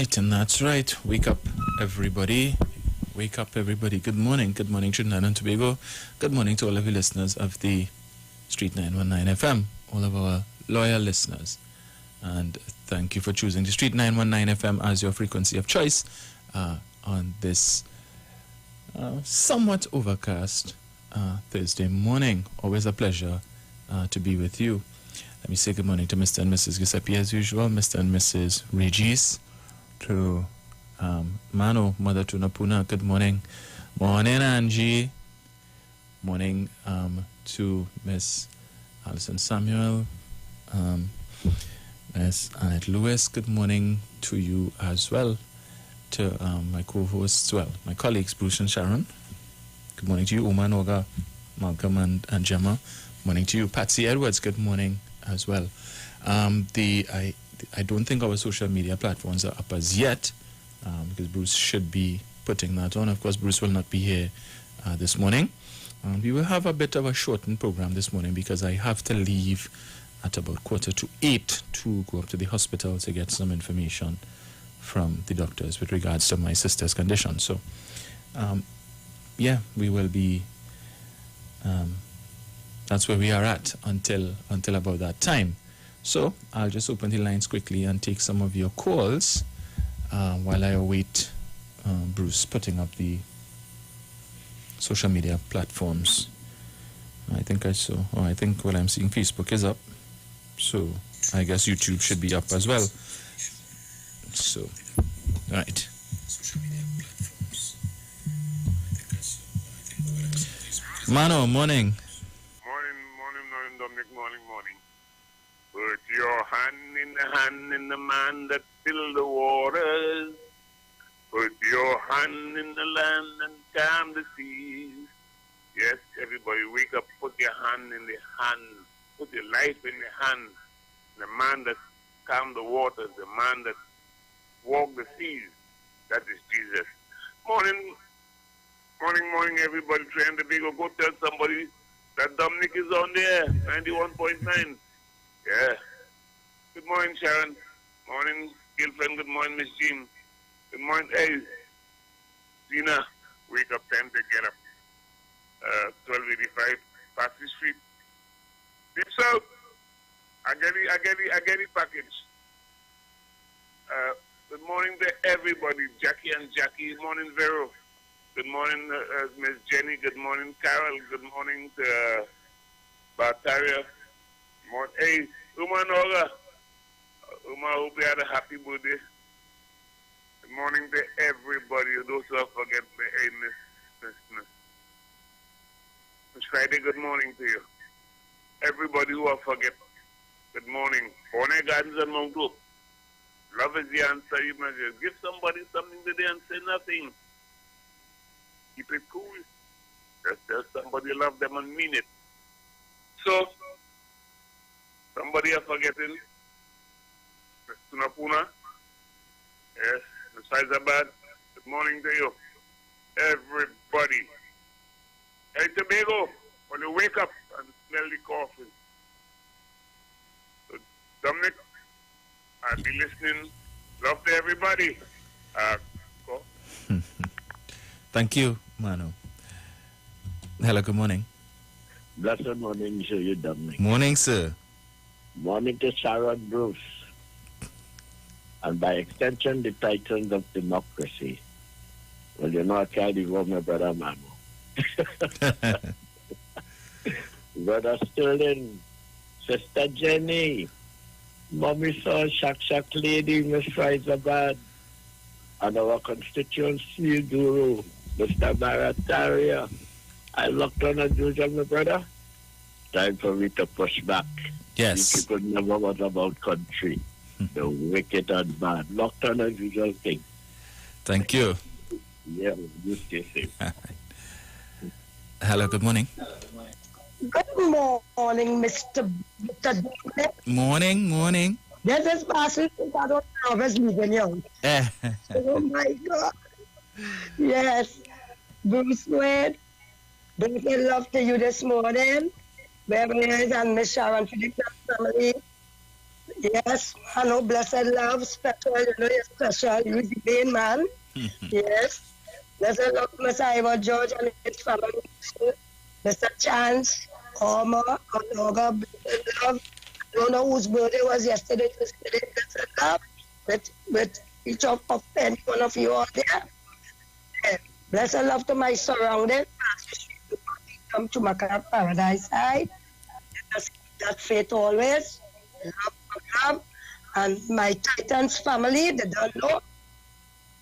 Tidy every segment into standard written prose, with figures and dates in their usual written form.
right, and that's right. Wake up, everybody. Wake up, everybody. Good morning. Good morning, Trinidad and Tobago. Good morning to all of you listeners of the Street 919 FM, all of our loyal listeners. And thank you for choosing the Street 919 FM as your frequency of choice on this somewhat overcast Thursday morning. Always a pleasure to be with you. Let me say good morning to Mr. and Mrs. Giuseppe as usual, Mr. and Mrs. Regis, to Mano, Mother to Napuna, good morning. Morning, Angie. Morning to Miss Alison Samuel, Miss Annette Lewis, good morning to you as well. To my co-hosts, well, my colleagues, Bruce and Sharon. Good morning to you, Uma, Noga, Malcolm and Gemma. Morning to you, Patsy Edwards, good morning as well. I don't think our social media platforms are up as yet, because Bruce should be putting that on. Of course, Bruce will not be here this morning. We will have a bit of a shortened program this morning because I have to leave at about 7:45 to go up to the hospital to get some information from the doctors with regards to my sister's condition. So, yeah, we will be... that's where we are at until about that time. So I'll just open the lines quickly and take some of your calls while I await Bruce putting up the social media platforms. I think I saw. Oh, I think what I'm seeing, Facebook is up. So I guess YouTube should be up as well. So, right. Social media platforms. Mano, morning. Morning, Dominic, morning. Put your hand in the man that filled the waters. Put your hand in the land and calm the seas. Yes, everybody, wake up, put your hand in the hand. Put your life in the hand. The man that calmed the waters, the man that walked the seas. That is Jesus. Morning, everybody. Trying to go tell somebody that Dominic is on there, 91.9. Yeah. Good morning, Sharon. Morning, girlfriend. Good morning, Miss Jean. Good morning, hey. Zina, wake up, time to get up. 1285, Passy Street. Deep South. I get the package. Good morning to everybody. Jackie and Jackie. Morning, Vero. Good morning, Miss Jenny. Good morning, Carol. Good morning to Bataria. Hey, Uma Noga. Uma, hope you had a happy birthday. Good morning to everybody. Those who have forget me. Hey, Miss Friday, good morning to you. Everybody who have forget, good morning. One Gardens and Mount Hope. Love is the answer. You must just give somebody something today and say nothing. Keep it cool. Just tell somebody love them and mean it. So, somebody are forgetting. Miss Tunapuna. Yes, Miss Faizabad. Good morning to you. Everybody. Hey, Tobago, when you wake up and smell the coffee. So, Dominic, I'll be listening. Love to everybody. Go. Thank you, Manu. Hello, good morning. Blessed morning to you, Dominic. Morning, sir. Morning to Sharon Bruce. And by extension, the Titans of Democracy. Well, you know, I can't even my brother Manu. Brother Sterling, Sister Jenny, Mommy saw Shak Lady, Miss Faizabad, and our constituency guru, Mr. Barataria. I looked on as usual, my brother. Time for me to push back. Yes. The people never was about country. The wicked and bad. Locked on as usual thing. Thank you. Yeah, you stay safe. Hello, good morning. Good morning, Mr. Morning. This is Pastor Ricardo Alves leaving you. Oh my God. Yes. Bruce Wade, big love to you this morning. Beverly and Miss Sharon for the family. Yes, hello, blessed love, special, you're special, you're the main man. Yes. Blessed love, Mr. Iwer George and his family, Mr. Chance, Homer, Onoga, blessed love. I don't know whose birthday was yesterday, blessed love, with each of any one of you out there. And blessed love to my surrounding, come to my paradise side. That faith always, love, and my Titans family, they don't know.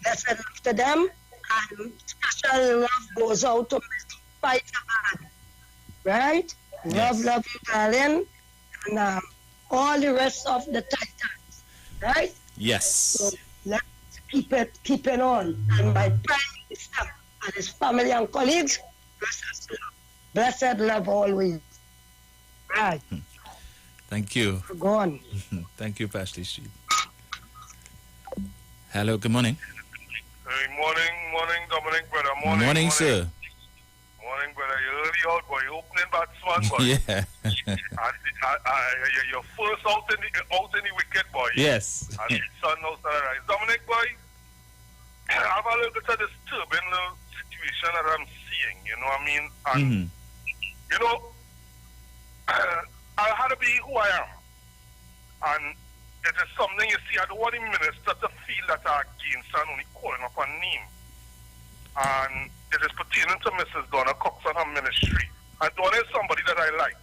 Blessed love to them, and special love goes out to Mr. Spider-Man, right? Yes. Love you, darling, and all the rest of the Titans, right? Yes. So let's keep it on. And my Prime Minister and his family and colleagues, blessed love always. Right. Thank you. Go on. Thank you, Pastor Street. Hello, good morning. Hey, morning, Dominic, brother. Morning, sir. Morning, brother. You're early out, boy. You're opening batsman, boy. Yeah. You're first out in the wicket, boy. Yes. And the sun knows that rise. Dominic, boy, I have a little bit of this turbulent little situation that I'm seeing, you know what I mean? And, you know, I had to be who I am. And it is something you see, I don't want the minister to feel that I'm against and only calling up a name. And it is pertaining to Mrs. Donna Cox and her ministry. And Donna is somebody that I like,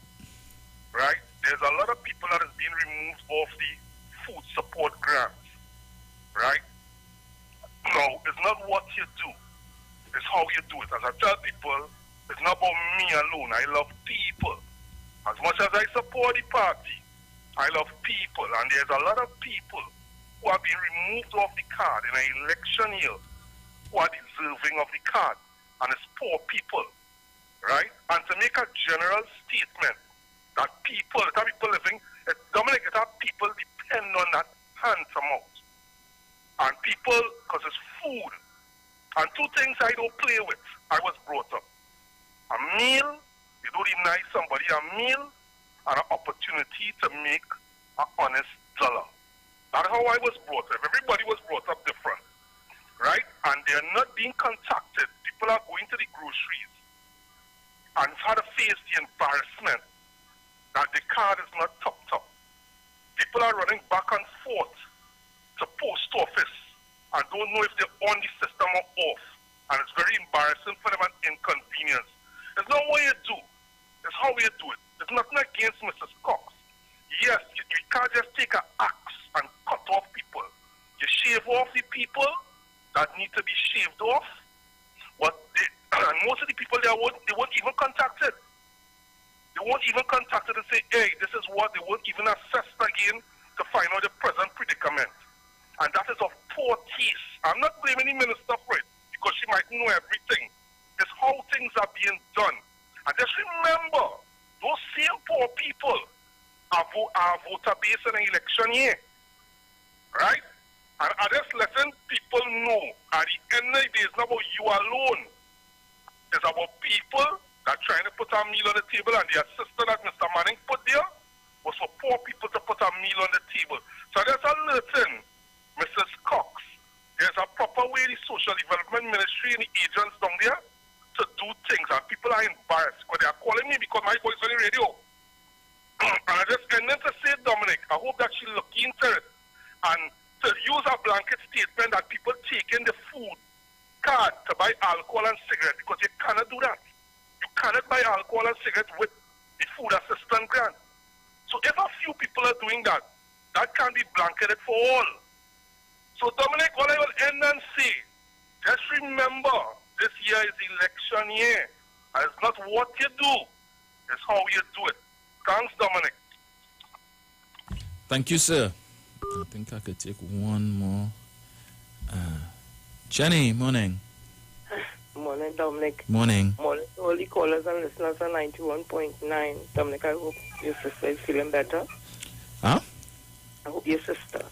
right? There's a lot of people that is being removed off the food support grants, right? No, it's not what you do, it's how you do it. As I tell people, it's not about me alone. I love people. As much as I support the party, I love people, and there's a lot of people who are being removed off the card in an election year who are deserving of the card, and it's poor people, right? And to make a general statement that people living, Dominic, it have people depend on that handsome amount. And people, because it's food. And two things I don't play with, I was brought up. A meal, you don't deny somebody a meal, and an opportunity to make an honest dollar. That's how I was brought up. Everybody was brought up different, right? And they're not being contacted. People are going to the groceries and it's had to face the embarrassment that the card is not topped up. People are running back and forth to post office and don't know if they're on the system or off. And it's very embarrassing for them and inconvenience. It's not what you do. It's how you do it. There's nothing against Mrs. Cox. Yes, you can't just take an axe and cut off people. You shave off the people that need to be shaved off. But most of the people there won't even contact it. They won't even contact it and say, hey, this is what they won't even assess again to find out the present predicament. And that is of poor taste. I'm not blaming the minister for it because she might know everything. It's how things are being done. And just remember, those same poor people are voter base in an election year. Right? And I just letting people know at the end of the day, it's not about you alone. It's about people that are trying to put a meal on the table, and the assistant that Mr. Manning put there was for poor people to put a meal on the table. So there's a alerting Mrs. Cox. There's a proper way the social development ministry and the agents down there to do things, and people are embarrassed because they are calling me because my voice on the radio. And I just ended to say, Dominic, I hope that she look into it and to use a blanket statement that people taking the food card to buy alcohol and cigarette, because you cannot do that. You cannot buy alcohol and cigarette with the food assistance grant. So if a few people are doing that, that can be blanketed for all. So Dominic, what I will end and say, just remember, this year is election year. And it's not what you do, it's how you do it. Thanks, Dominic. Thank you, sir. I think I could take one more. Jenny, morning. Morning, Dominic. Morning. Morning to all the callers and listeners on 91.9. Dominic, I hope your sister is feeling better. Huh? I hope your sister.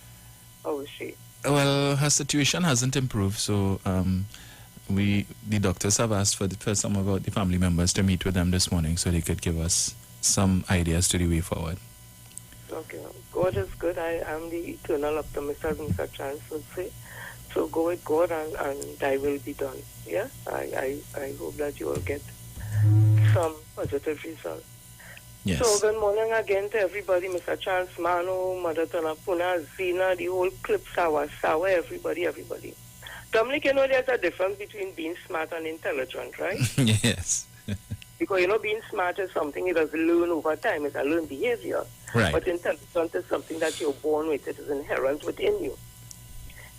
How is she? Well, her situation hasn't improved, so the doctors have asked for some of the family members to meet with them this morning so they could give us some ideas to the way forward. Okay. God is good. I am the eternal optimist, as Mr. Chance would say. So go with God and thy will be done. Yeah? I hope that you will get some positive results. Yes. So good morning again to everybody, Mr. Chance, Manu, Mother Tanapuna, Zina, the whole clip, Sawa, everybody. Dominic, you know there's a difference between being smart and intelligent, right? Yes. Because, you know, being smart is something you doesn't learn over time. It's a learned behavior. Right. But intelligence is something that you're born with. It is inherent within you.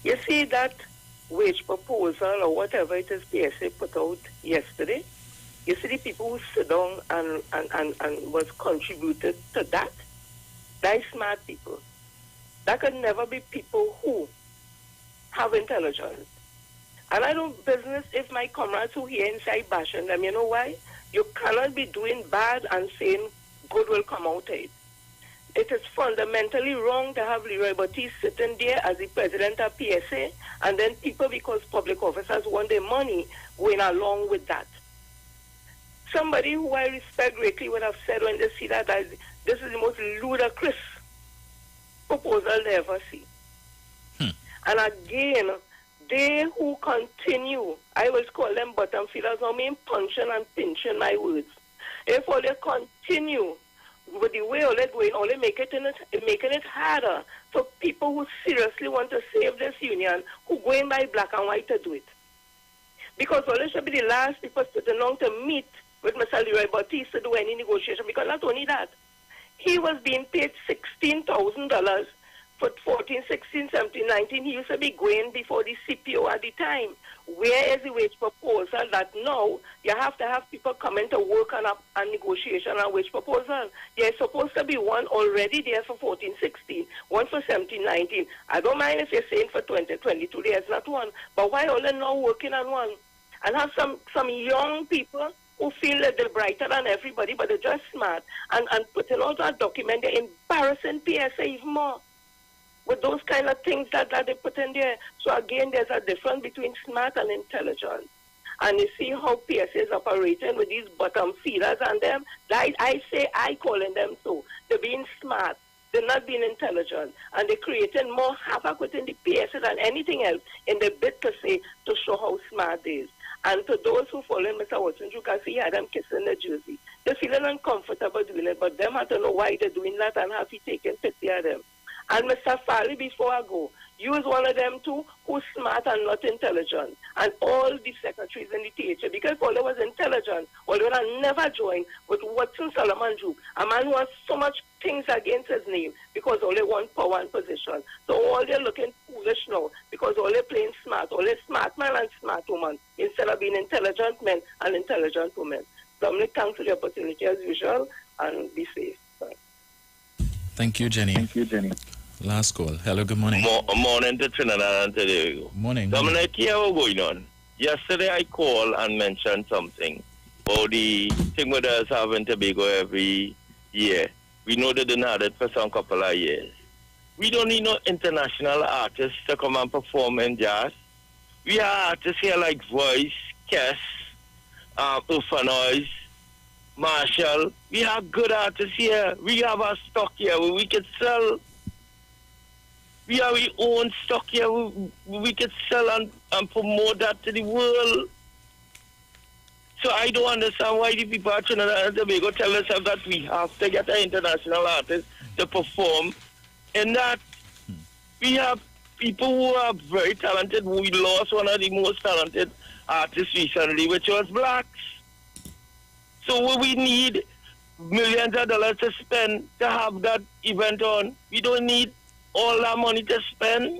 You see that wage proposal or whatever it is PSA put out yesterday? You see the people who sit down and was contributed to that? They're smart people. That could never be people who have intelligence. And I don't business if my comrades who here inside bashing them. You know why? You cannot be doing bad and saying good will come out of it. It is fundamentally wrong to have Leroy Baptiste sitting there as the president of PSA, and then people, because public officers want their money, going along with that. Somebody who I respect greatly would have said when they see that this is the most ludicrous proposal they ever see. And again, they who continue, I will call them bottom feeders, I mean punching and pinching my words. If all they continue with the way all they're going, all they making it harder for people who seriously want to save this union, who go in by black and white to do it. Because all they should be the last people sitting down to meet with Mr. Leroy Baptiste to do any negotiation. Because not only that, he was being paid $16,000 for 14, 16, 17, 19. He used to be going before the CPO at the time. Where is the wage proposal that now you have to have people coming to work on a negotiation and wage proposal? There's supposed to be one already there for 14, 16, one for 17, 19. I don't mind if you're saying for 2022 there's not one. But why only now working on one? And have some young people who feel that they're brighter than everybody, but they're just smart, and putting out a document, they're embarrassing PSA even more with those kind of things that they put in there. So again, there's a difference between smart and intelligent. And you see how PSA is operating with these bottom feeders and them. I calling them so. They're being smart. They're not being intelligent. And they're creating more havoc within the PSA than anything else in the bid to show how smart they is. And to those who follow Mr. Watson, you can see he had them kissing the jersey. They're feeling uncomfortable doing it, but them have to know why they're doing that and have he taken pity of them. And Mr. Farley, before I go, you is one of them too who's smart and not intelligent. And all the secretaries in the THA, because if all they was intelligent, all they would have never joined with Watson Solomon Juke, a man who has so much things against his name because all they want power and position. So all they're looking foolish now because all they're playing smart, all they're smart man and smart woman instead of being intelligent men and intelligent women. Dominic, thanks for the opportunity as usual, and be safe. Bye. Thank you, Jenny. Last call. Hello, good morning. Morning to Trinidad and Tobago. Morning. Dominic, here what's going on. Yesterday I called and mentioned something about the thing with us having Tobago every year. We know they didn't have it for some couple of years. We don't need no international artists to come and perform in jazz. We have artists here like Voice, Kess, Ufanoise, Marshall. We have good artists here. We have our stock here where we can sell. We have our own stock here we can sell and promote that to the world. So I don't understand why the people at Trinidad and Tobago tell us that we have to get an international artist to perform in that. We have people who are very talented. We lost one of the most talented artists recently, which was blacks. So we need millions of dollars to spend to have that event on. We don't need all that money to spend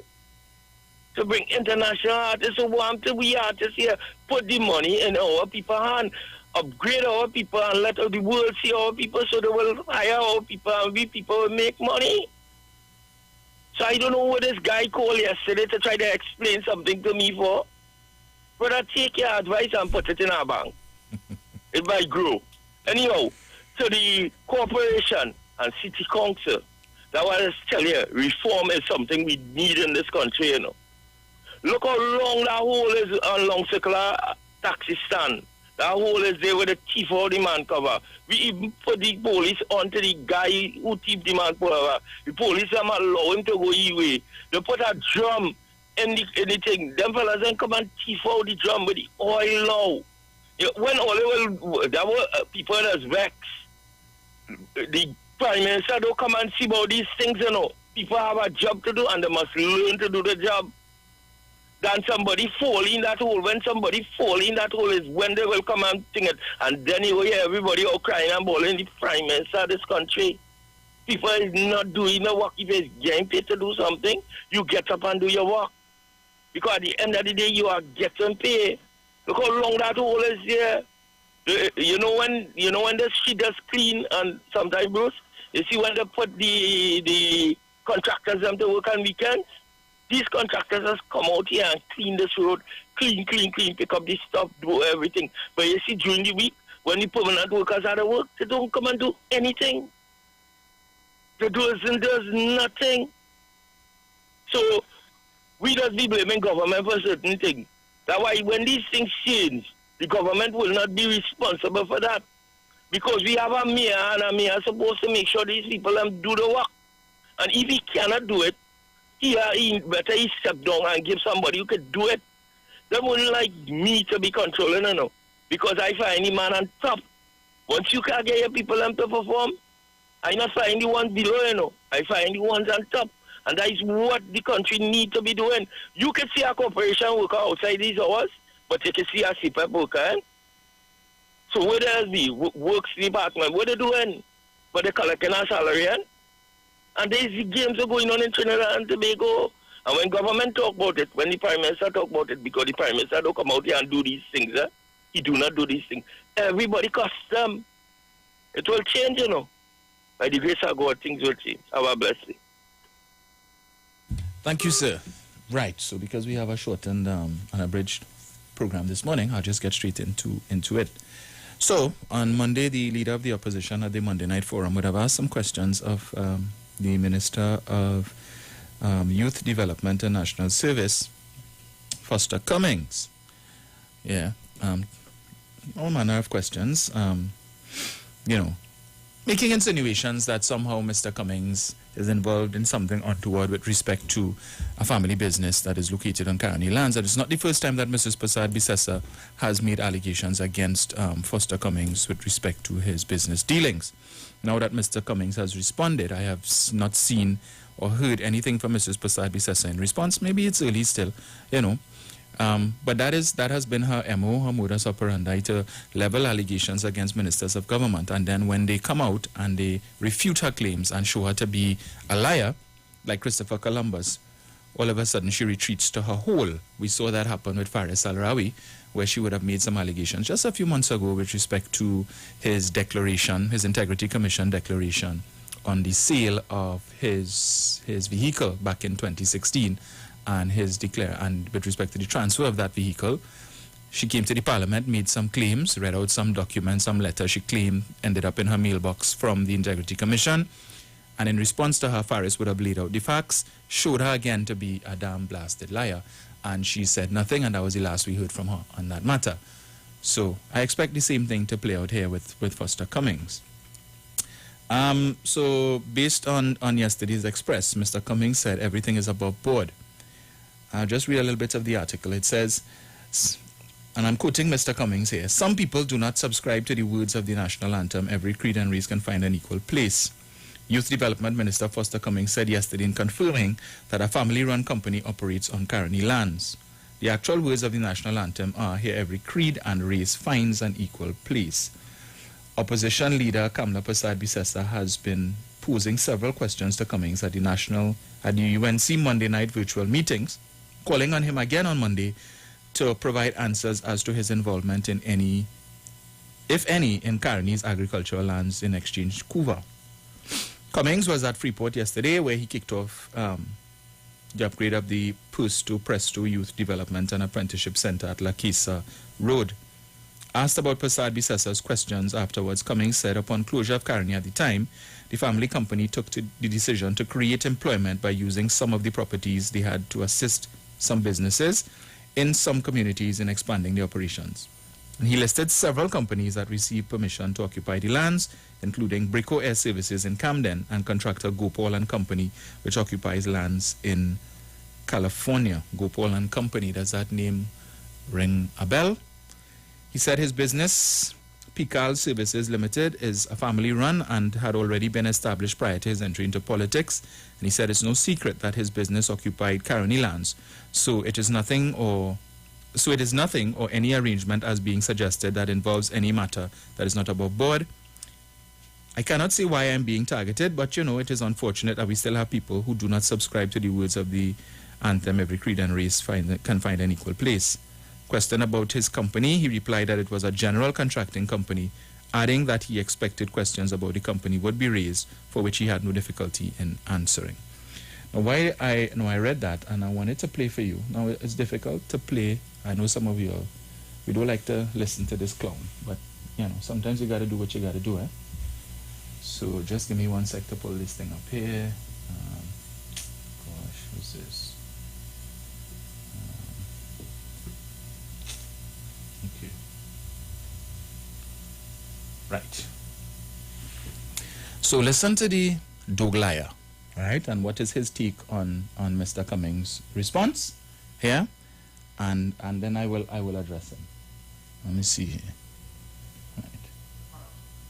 to bring international artists. So want we artists here put the money in our people's hand, upgrade our people and let the world see our people so they will hire our people and we people will make money. So I don't know what this guy called yesterday to try to explain something to me for. Brother, take your advice and put it in our bank. It might grow. Anyhow, to the corporation and city council, that was tell you, reform is something we need in this country, you know. Look how long that hole is on Long Circular taxi stand. That hole is there with the thief or the man cover. We even put the police onto the guy who thief the man cover. The police allow him to go Iwer. They put a drum in the thing. Them fellas then come and thief out the drum with the oil now. When all there were people that's vexed. The Prime Minister don't come and see about these things, you know. People have a job to do and they must learn to do the job. Then somebody fall in that hole. When somebody fall in that hole is when they will come and think it. And then you hear everybody all crying and bawling. The Prime Minister of this country. People is not doing the work. If it's getting paid to do something, you get up and do your work. Because at the end of the day, you are getting paid. Look how long that hole is there. You know when the street is clean and sometimes, Bruce, you see when they put the contractors them to work on weekends, these contractors has come out here and clean this road, clean, pick up this stuff, do everything. But you see during the week, when the permanent workers are at work, they don't come and do anything. They does nothing. So we just be blaming government for certain things. That's why when these things change, the government will not be responsible for that. Because we have a mayor, and a mayor is supposed to make sure these people do the work. And if he cannot do it, he better step down and give somebody who could do it. They wouldn't like me to be controlling, you know. Because I find the man on top. Once you can't get your people to perform, I not find the ones below, you know. I find the ones on top. And that is what the country need to be doing. You can see a corporation worker outside these hours, but you can see a CPAP worker. Eh? So where does the works department, what they doing? But they collecting a salary. Eh? And these games are going on in Trinidad and Tobago. And when government talk about it, when the Prime Minister talk about it, because the Prime Minister don't come out here and do these things, eh? He do not do these things. Everybody costs them. It will change, you know. By the grace of God, things will change. Have a blessing. Thank you, sir. Right, so because we have a shortened unabridged program this morning, I'll just get straight into it. So, on Monday, the leader of the opposition at the Monday Night Forum would have asked some questions of the Minister of Youth Development and National Service, Foster Cummings. Yeah, all manner of questions, making insinuations that somehow Mr. Cummings is involved in something untoward with respect to a family business that is located on Caroni lands. And it's not the first time that Mrs. Prasad Bisesa has made allegations against Foster Cummings with respect to his business dealings. Now that Mr. Cummings has responded, I have not seen or heard anything from Mrs. Prasad Bisesa in response. Maybe it's early still, but that has been her MO, her modus operandi, to level allegations against ministers of government. And then when they come out and they refute her claims and show her to be a liar, like Christopher Columbus, all of a sudden she retreats to her hole. We saw that happen with Faris Al-Rawi, where she would have made some allegations just a few months ago with respect to his declaration, his Integrity Commission declaration on the sale of his vehicle back in 2016. And with respect to the transfer of that vehicle, she came to the Parliament, made some claims, read out some documents, some letters she claimed ended up in her mailbox from the Integrity Commission. And in response to her, Faris would have laid out the facts, showed her again to be a damn blasted liar. And she said nothing, and that was the last we heard from her on that matter. So I expect the same thing to play out here with Foster Cummings. So based on yesterday's Express, Mr. Cummings said everything is above board. I'll just read a little bit of the article. It says, and I'm quoting Mr. Cummings here, "Some people do not subscribe to the words of the national anthem, every creed and race can find an equal place." Youth Development Minister Foster Cummings said yesterday in confirming that a family-run company operates on Caroni lands. The actual words of the national anthem are, "Here every creed and race finds an equal place." Opposition leader Kamla Prasad Bisesa has been posing several questions to Cummings at the UNC Monday night virtual meetings, calling on him again on Monday to provide answers as to his involvement in any, if any, in Caroni's agricultural lands in exchange Cuva. Cummings was at Freeport yesterday, where he kicked off the upgrade of the Presto Youth Development and Apprenticeship Center at La Quesa Road. Asked about Prasad Bisesa's questions afterwards, Cummings said upon closure of Caroni at the time, the family company took the decision to create employment by using some of the properties they had to assist some businesses in some communities in expanding the operations. And he listed several companies that received permission to occupy the lands, including Brico Air Services in Camden and contractor Gopal and Company, which occupies lands in California. Gopal and Company, does that name ring a bell? He said his business, Pikal Services Limited, is a family run and had already been established prior to his entry into politics. And he said it's no secret that his business occupied Caroni lands. So it is nothing or any arrangement as being suggested that involves any matter that is not above board. I cannot say why I am being targeted, but it is unfortunate that we still have people who do not subscribe to the words of the anthem, every creed and race can find an equal place. Question about his company, he replied that it was a general contracting company, adding that he expected questions about the company would be raised, for which he had no difficulty in answering. Now, why I read that, and I wanted to play for you. Now, it's difficult to play. I know some of you, we don't like to listen to this clown, but, sometimes you got to do what you got to do, eh? So just give me 1 sec to pull this thing up here. Who's this? Okay. Right. So listen to the Doglaya, right? And what is his take on Mr. Cummings' response here? And then I will address him. Let me see here. Right.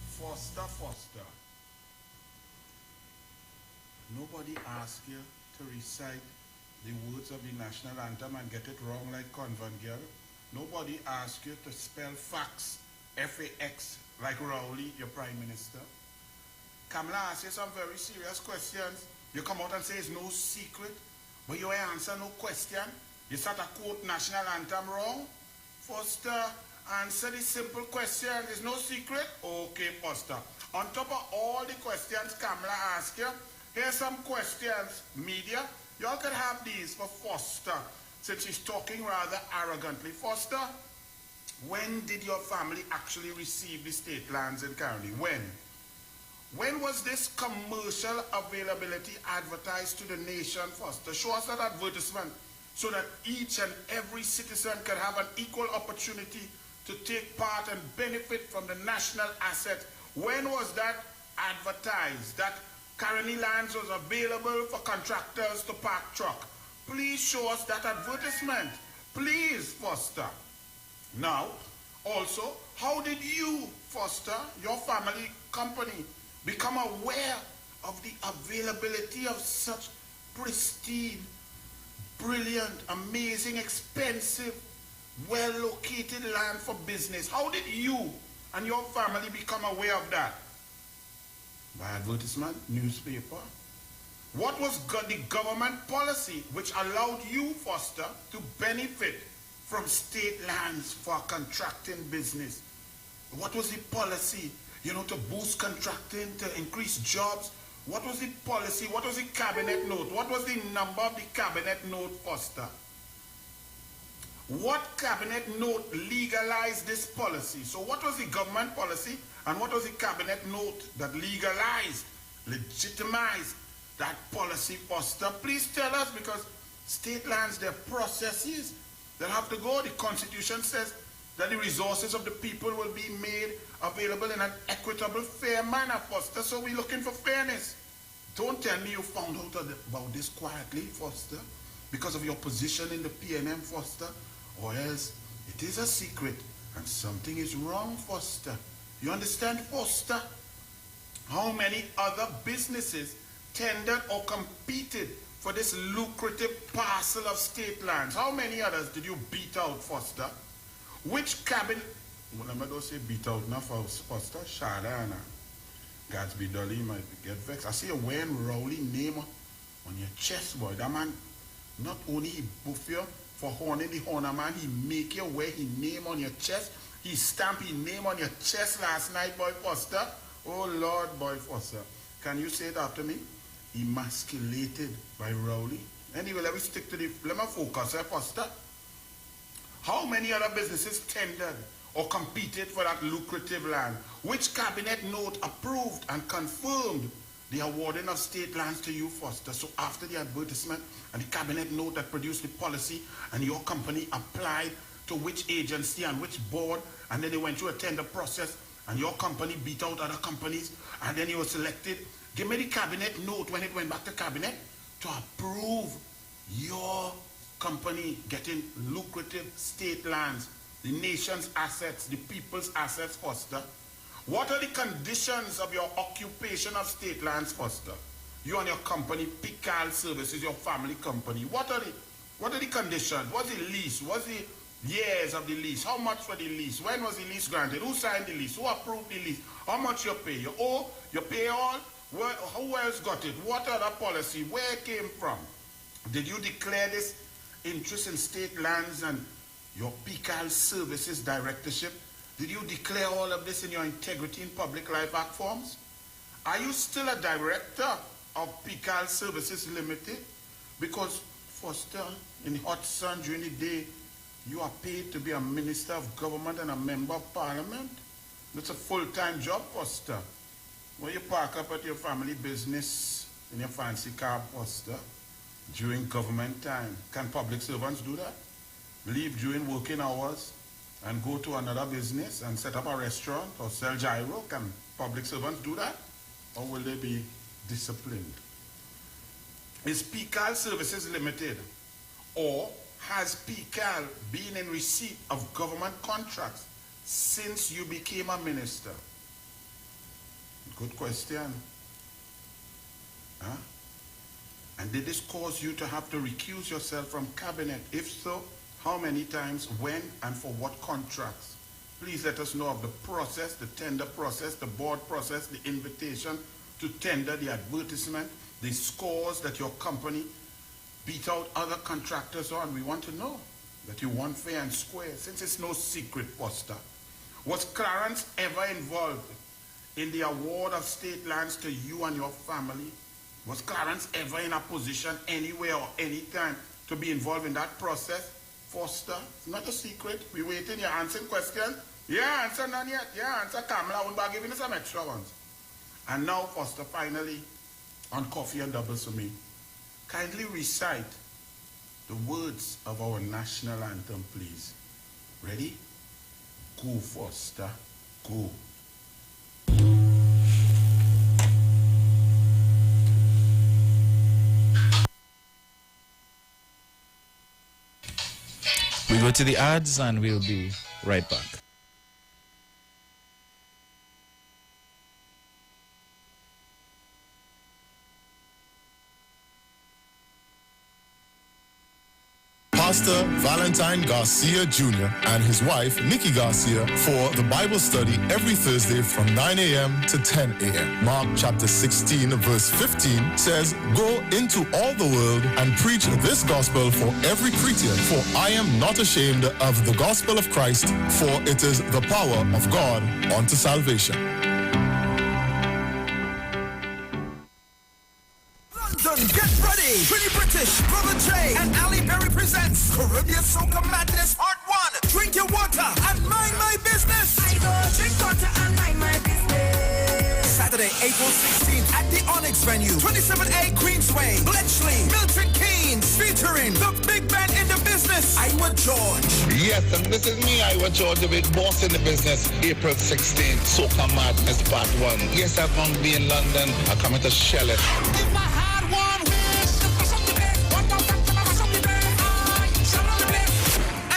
Foster. Nobody asks you to recite the words of the national anthem and get it wrong like convent girl. Nobody asks you to spell facts, F-A-X, like Rowley, your prime minister. Kamala asks you some very serious questions. You come out and say it's no secret, but you answer no question. You start to quote national anthem wrong. Foster, answer the simple question. There's no secret? Okay, Foster. On top of all the questions Kamala asks you, here's some questions, media. Y'all can have these for Foster, since he's talking rather arrogantly. Foster, when did your family actually receive the state lands in Caroni? When? When was this commercial availability advertised to the nation, Foster? Show us that advertisement so that each and every citizen can have an equal opportunity to take part and benefit from the national asset. When was that advertised? That Caroni lands was available for contractors to park truck. Please show us that advertisement. Please, Foster. Now, also, how did you, Foster, your family company, become aware of the availability of such pristine, brilliant, amazing, expensive, well-located land for business? How did you and your family become aware of that? By advertisement, newspaper. What was the government policy which allowed you, Foster, to benefit from state lands for contracting business? What was the policy, to boost contracting, to increase jobs? What was the policy? What was the cabinet note? What was the number of the cabinet note, Foster? What cabinet note legalized this policy? So what was the government policy and what was the cabinet note that legalized, legitimized that policy, Foster? Please tell us, because state lands, there are processes that have to go. The Constitution says that the resources of the people will be made available in an equitable, fair manner, Foster. So we're looking for fairness. Don't tell me you found out about this quietly, Foster, because of your position in the PNM, Foster, or else it is a secret and something is wrong, Foster. You understand, Foster? How many other businesses tendered or competed for this lucrative parcel of state lands? How many others did you beat out, Foster? Which cabinet? Well, I'm not going to say beat out, not Foster. Shadana. Gatsby Dolly might get vexed. I see you wearing Rowley name on your chest, boy. That man, not only he buff you for horning the horner man, he make you wear his name on your chest. He stamp his name on your chest last night, boy Foster. Oh, Lord, boy Foster. Can you say it after me? Emasculated by Rowley. Anyway, let me stick to let me focus, Foster. How many other businesses tendered or competed for that lucrative land? Which cabinet note approved and confirmed the awarding of state lands to you, Foster? So after the advertisement and the cabinet note that produced the policy and your company applied to which agency and which board, and then they went through a tender process, and your company beat out other companies, and then you were selected. Give me the cabinet note when it went back to cabinet to approve your company getting lucrative state lands, the nation's assets, the people's assets, Foster. What are the conditions of your occupation of state lands, Foster? You and your company, Pical Services, your family company. What are the conditions? What's the lease? What's the years of the lease? How much for the lease? When was the lease granted? Who signed the lease? Who approved the lease? How much you pay? You owe? You pay all? Who else got it? What other policy? Where it came from? Did you declare this interest in state lands and your Pical Services Directorship? Did you declare all of this in your Integrity in Public Life Act forms? Are you still a director of Pical Services Limited? Because, Foster, in the hot sun during the day, you are paid to be a minister of government and a member of parliament. That's a full-time job, Foster. When you park up at your family business in your fancy car, Foster, during government time, can public servants do that? Leave during working hours and go to another business and set up a restaurant or sell gyro? Can public servants do that? Or will they be disciplined? Is Pical Services Limited, or has Pical been in receipt of government contracts since you became a minister? Good question. Huh? And did this cause you to have to recuse yourself from cabinet? If so, how many times, when, and for what contracts? Please let us know of the process, the tender process, the board process, the invitation to tender, the advertisement, the scores that your company beat out other contractors on. We want to know that you won fair and square, since it's no secret, Foster. Was Clarence ever involved in the award of state lands to you and your family? Was Clarence ever in a position anywhere or anytime to be involved in that process? Foster, it's not a secret. We waiting, you're answering questions. Yeah, answer none yet. Yeah, answer Kamala. I won't be giving you some extra ones. And now, Foster, finally, on Coffee and Doubles for me, kindly recite the words of our national anthem, please. Ready? Go, Foster, go. We go to the ads and we'll be right back. Pastor Valentine Garcia Jr. and his wife, Nikki Garcia, for the Bible study every Thursday from 9 a.m. to 10 a.m. Mark chapter 16, verse 15 says, "Go into all the world and preach this gospel for every creature, for I am not ashamed of the gospel of Christ, for it is the power of God unto salvation." London, get ready! Pretty British, Brother J, and Ali Berry presents Caribbean Soca Madness Part 1. Drink your water and mind my business. I go drink water and mind my business. Saturday, April 16th at the Onyx venue, 27A Queensway, Bletchley, Milton Keynes, featuring the big band in the business, Iwer George. Yes, and this is me, Iwer George, the big boss in the business, April 16th, Soca Madness Part 1. Yes, I'm going to be in London. I'm coming to shell it. If I had one wish, to mash up the bed, one more time to mash up the bed, I shall on the bed.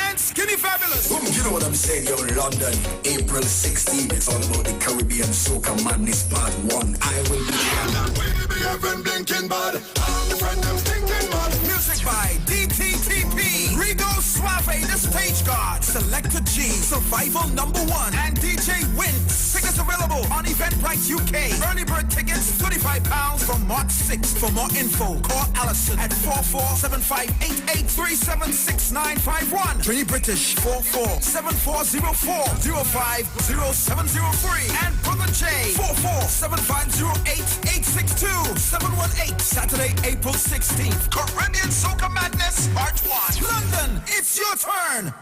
And Skinny Fabulous. You know what I'm saying, yo, London, April 16th, it's all about the Caribbean Soca Madness Part 1. I will be there. Baby, I've been blinking bad. I'm the friend I'm thinking bad. Music by DTTP, Rigo Suave, the Stage Guard, Selector G, Survival number 1, and DJ Wins. Tickets available on Eventbrite UK. Early bird tickets, £35 from March 6th. For more info, call Allison at 447588376951. Trini British 447404-05073. And Brother J 447508862718. Saturday, April 16th. Caribbean Soca Madness Part 1. London, it's your turn.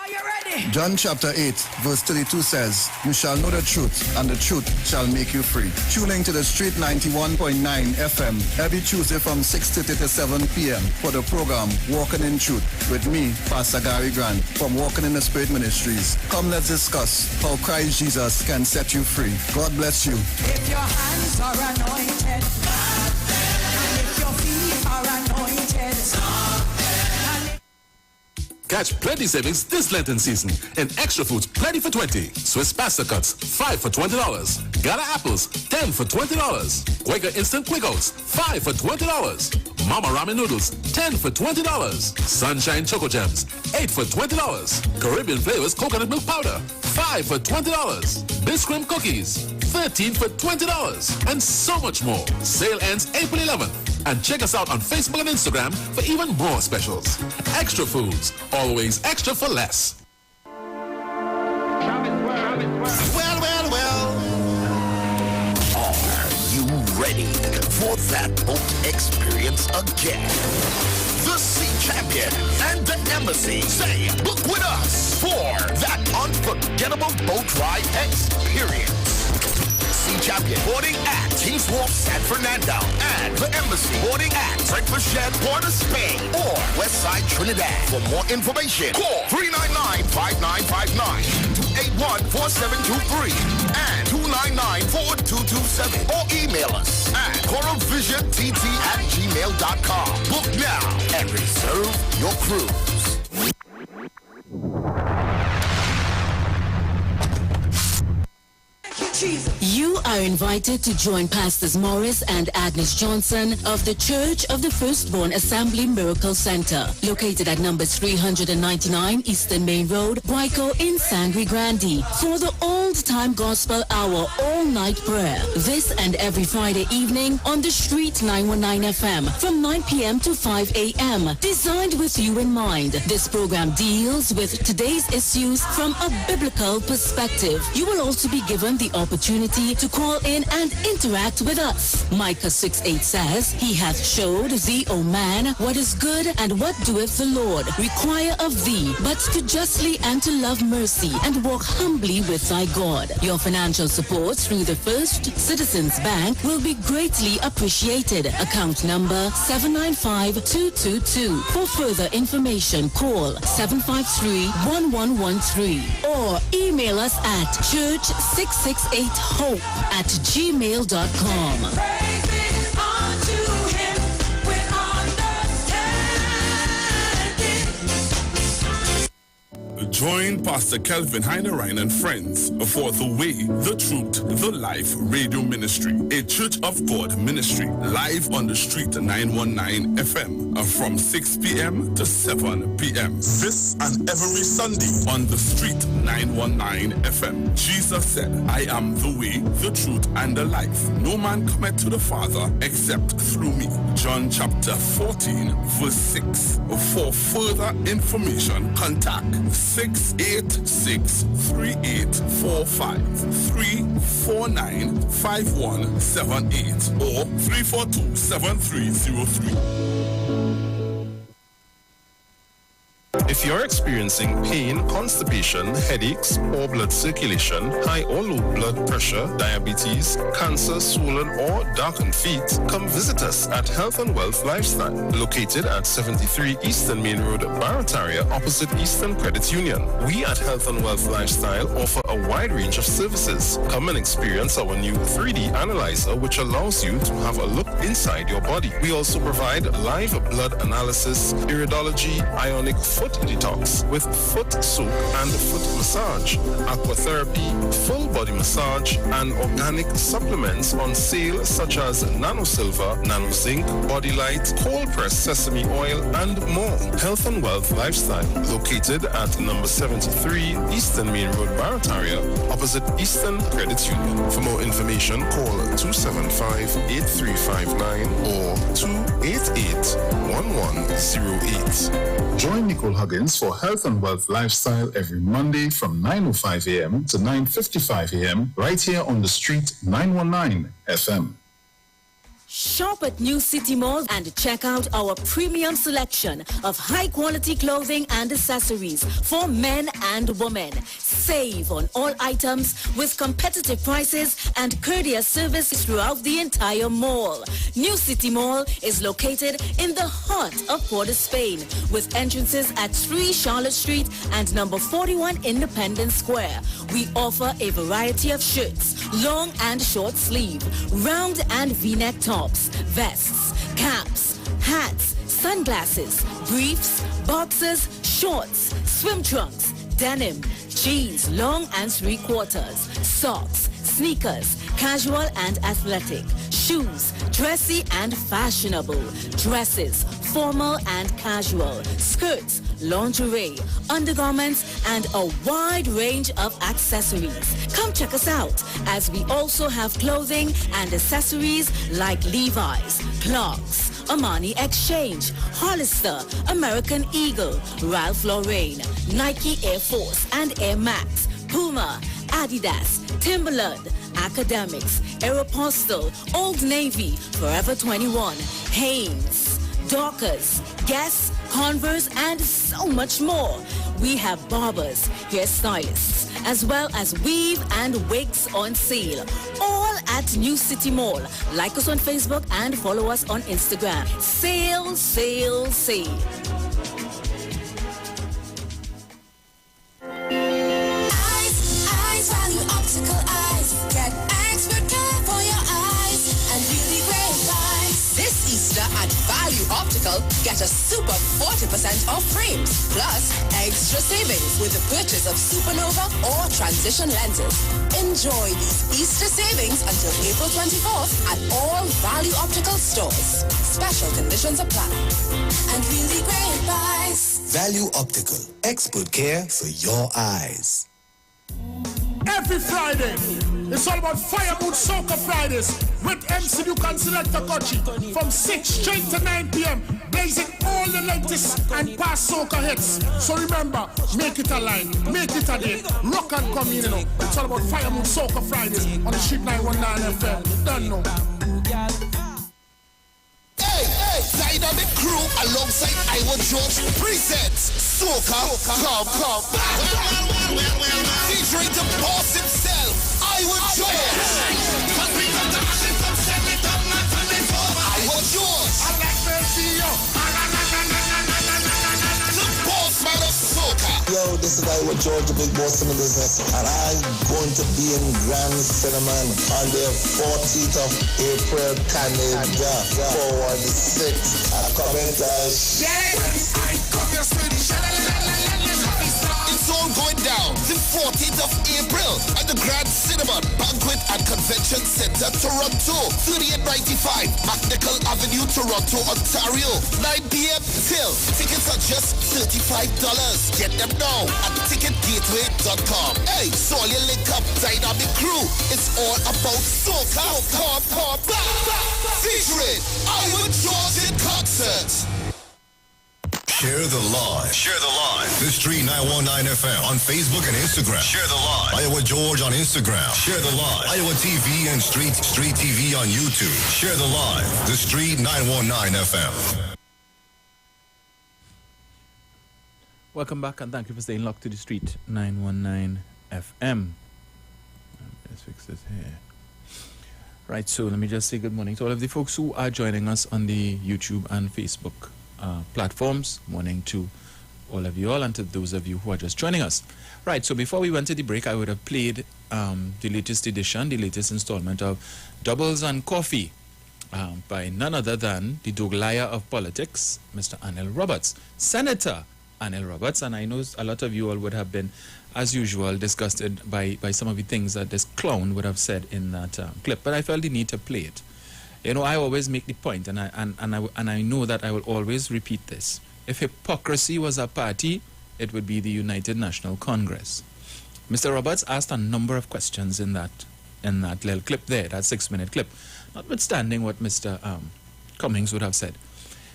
Are you ready? John chapter 8, verse 32 says, "You shall know the truth, and the truth shall make you free." Tune in to the Street 91.9 FM every Tuesday from 6:30 to 7 p.m. for the program Walking in Truth with me, Pastor Gary Grant from Walking in the Spirit Ministries. Come, let's discuss how Christ Jesus can set you free. God bless you. If your hands are anointed, and if your feet are anointed, Catch plenty savings this Lenten season in Extra Foods, plenty for 20. Swiss pasta cuts, 5 for $20. Gala apples, 10 for $20. Quaker instant Quickouts, 5 for $20. Mama ramen noodles, 10 for $20. Sunshine Choco Gems, 8 for $20. Caribbean flavors coconut milk powder, 5 for $20. Biscuit cookies, 13 for $20. And so much more. Sale ends April 11th. And check us out on Facebook and Instagram for even more specials. Extra Foods, always extra for less. Well. Are you ready for that boat experience again? The Sea Champion and the Embassy say book with us for that unforgettable boat ride experience. Sea Champion boarding at Kings Wharf, San Fernando, and the Embassy boarding at Breakfast Shed, Port of Spain, or Westside Trinidad. For more information, call 399-5959, 281-4723, and 299-4227, or email us at coralvisiontt@gmail.com. Book now and reserve your cruise. You are invited to join Pastors Morris and Agnes Johnson of the Church of the Firstborn Assembly Miracle Center, located at number 399 Eastern Main Road, Waiko in Sangre Grande, for the old-time gospel hour all-night prayer. This and every Friday evening on the Street 919 FM from 9 p.m. to 5 a.m. Designed with you in mind, this program deals with today's issues from a biblical perspective. You will also be given the opportunity to call in and interact with us. Micah 6:8 says, "He hath showed thee, O man, what is good and what doeth the Lord require of thee, but to justly and to love mercy and walk humbly with thy God." Your financial support through the First Citizens Bank will be greatly appreciated. Account number 795-222. For further information, call 753-1113 or email us at church668hope@gmail.com. Join Pastor Kelvin Heinerine and friends for The Way, The Truth, The Life Radio Ministry, a Church of God ministry, live on the Street 919 FM from 6 p.m. to 7 p.m. This and every Sunday on the Street 919 FM. Jesus said, "I am the way, the truth, and the life. No man cometh to the Father except through me." John chapter 14, verse 6. For further information, contact 686-3845, 349-5178, or 342-7303. If you're experiencing pain, constipation, headaches, poor blood circulation, high or low blood pressure, diabetes, cancer, swollen or darkened feet, come visit us at Health and Wealth Lifestyle, located at 73 Eastern Main Road, Barataria, opposite Eastern Credit Union. We at Health and Wealth Lifestyle offer a wide range of services. Come and experience our new 3D analyzer, which allows you to have a look inside your body. We also provide live blood analysis, iridology, ionic foot detox with foot soak and foot massage, aquatherapy, full body massage, and organic supplements on sale such as Nano Silver, Nano Zinc, Body Light, cold pressed sesame oil, and more. Health and Wealth Lifestyle, located at number 73 Eastern Main Road, Barataria, opposite Eastern Credit Union. For more information, call 275-8359 or 288-1108. Join Nicole Huggins for Health and Wealth Lifestyle every Monday from 9:05 a.m. to 9:55 a.m. right here on the Street 919 FM. Shop at New City Mall and check out our premium selection of high-quality clothing and accessories for men and women. Save on all items with competitive prices and courteous service throughout the entire mall. New City Mall is located in the heart of Port of Spain with entrances at 3 Charlotte Street and number 41 Independence Square. We offer a variety of shirts, long and short sleeve, round and V-neck tops, vests, caps, hats, sunglasses, briefs, boxers, shorts, swim trunks, denim, jeans, long and 3/4, socks, sneakers, casual and athletic, shoes, dressy and fashionable, dresses, formal and casual, skirts, lingerie, undergarments, and a wide range of accessories. Come check us out as we also have clothing and accessories like Levi's, Clarks, Armani Exchange, Hollister, American Eagle, Ralph Lauren, Nike Air Force and Air Max, Puma, Adidas, Timberland, Academics, Aeropostale, Old Navy, Forever 21, Hanes, Dockers, Guess, Converse, and so much more. We have barbers, hairstylists, as well as weave and wigs on sale. All at New City Mall. Like us on Facebook and follow us on Instagram. Sale, sale, sale. Eyes, Value Optical Eyes. Get expert care for your eyes and really great buys. This Easter at Value Optical, get a super 40% off frames, plus extra savings with the purchase of Supernova or Transition lenses. Enjoy these Easter savings until April 24th at all Value Optical stores. Special conditions apply. And really great buys. Value Optical, expert care for your eyes. Every Friday, it's all about Fire Mood Soca Fridays with MC Duke and Selector Kochi from 6 straight to 9 p.m. blazing all the latest and past soca hits. So remember, make it a line, make it a day, rock and come in, you know. It's all about Fire Mood Soca Fridays on the Street 919 FM. Don't know. Hey, Dynamic Crew alongside Iwer George presents Soca Come. Featuring the boss himself, Iwer George. Iwer George. The boss man of soca. Yo, this is Iwer George, the big boss in the business, and I'm going to be in Grand Cinnamon on the 14th of April, Canada, forward the 6th at Coventry. It's all going down the 14th of April at the Grand Cinnamon Banquet and Convention Center, Toronto, 3895 McNichol Avenue, Toronto, Ontario, 9 p.m. till. Tickets are just $35. Get them now at ticketgateway.com. Hey, so you link up Dynamic Crew. It's all about soca. Featuring Iwer George in concert. Share the live. Share the live. The Street 919 FM on Facebook and Instagram. Share the live. Iwer George on Instagram. Share the live. Iowa TV and Street TV on YouTube. Share the live. The Street 919 FM. Welcome back and thank you for staying locked to the Street 919 FM. Let's fix this here. Right, so let me just say good morning to all of the folks who are joining us on the YouTube and Facebook platforms. Morning to all of you all and to those of you who are just joining us. Right, so before we went to the break, I would have played the latest edition, the latest installment of Doubles and Coffee by none other than the Doglaya of politics, Mr. Anil Roberts, Senator Anil Roberts. And I know a lot of you all would have been, as usual, disgusted by some of the things that this clown would have said in that clip. But I felt the need to play it. You know, I always make the point, and I know that I will always repeat this. If hypocrisy was a party, it would be the United National Congress. Mr. Roberts asked a number of questions in that little clip there, that 6-minute clip, notwithstanding what Mr. Cummings would have said.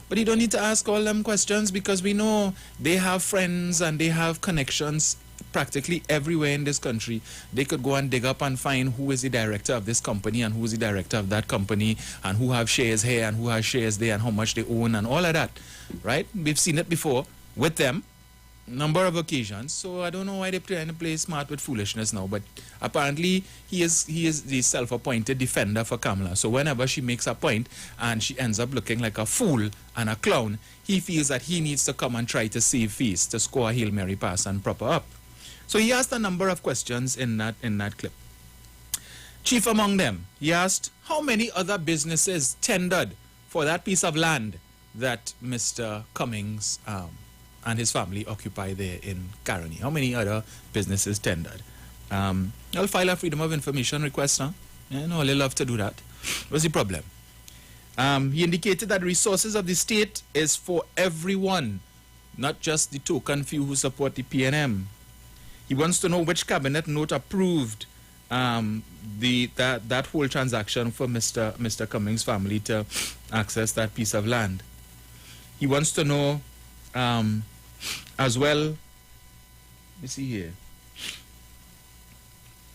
But you don't need to ask all them questions because we know they have friends and they have connections practically everywhere in this country, they could go and dig up and find who is the director of this company and who is the director of that company and who have shares here and who has shares there and how much they own and all of that, right? We've seen it before with them, number of occasions. So I don't know why they're trying to play smart with foolishness now, but apparently he is the self-appointed defender for Kamala. So whenever she makes a point and she ends up looking like a fool and a clown, he feels that he needs to come and try to save face, to score a Hail Mary pass and prop her up. So he asked a number of questions in that clip. Chief among them, he asked how many other businesses tendered for that piece of land that Mr. Cummings and his family occupy there in Caroni. How many other businesses tendered? I'll file a Freedom of Information request, huh? Yeah, no, they love to do that. What's the problem? He indicated that resources of the state is for everyone, not just the token few who support the PNM. He wants to know which cabinet note approved that whole transaction for Mr. Cummings' family to access that piece of land. He wants to know as well, let me see here.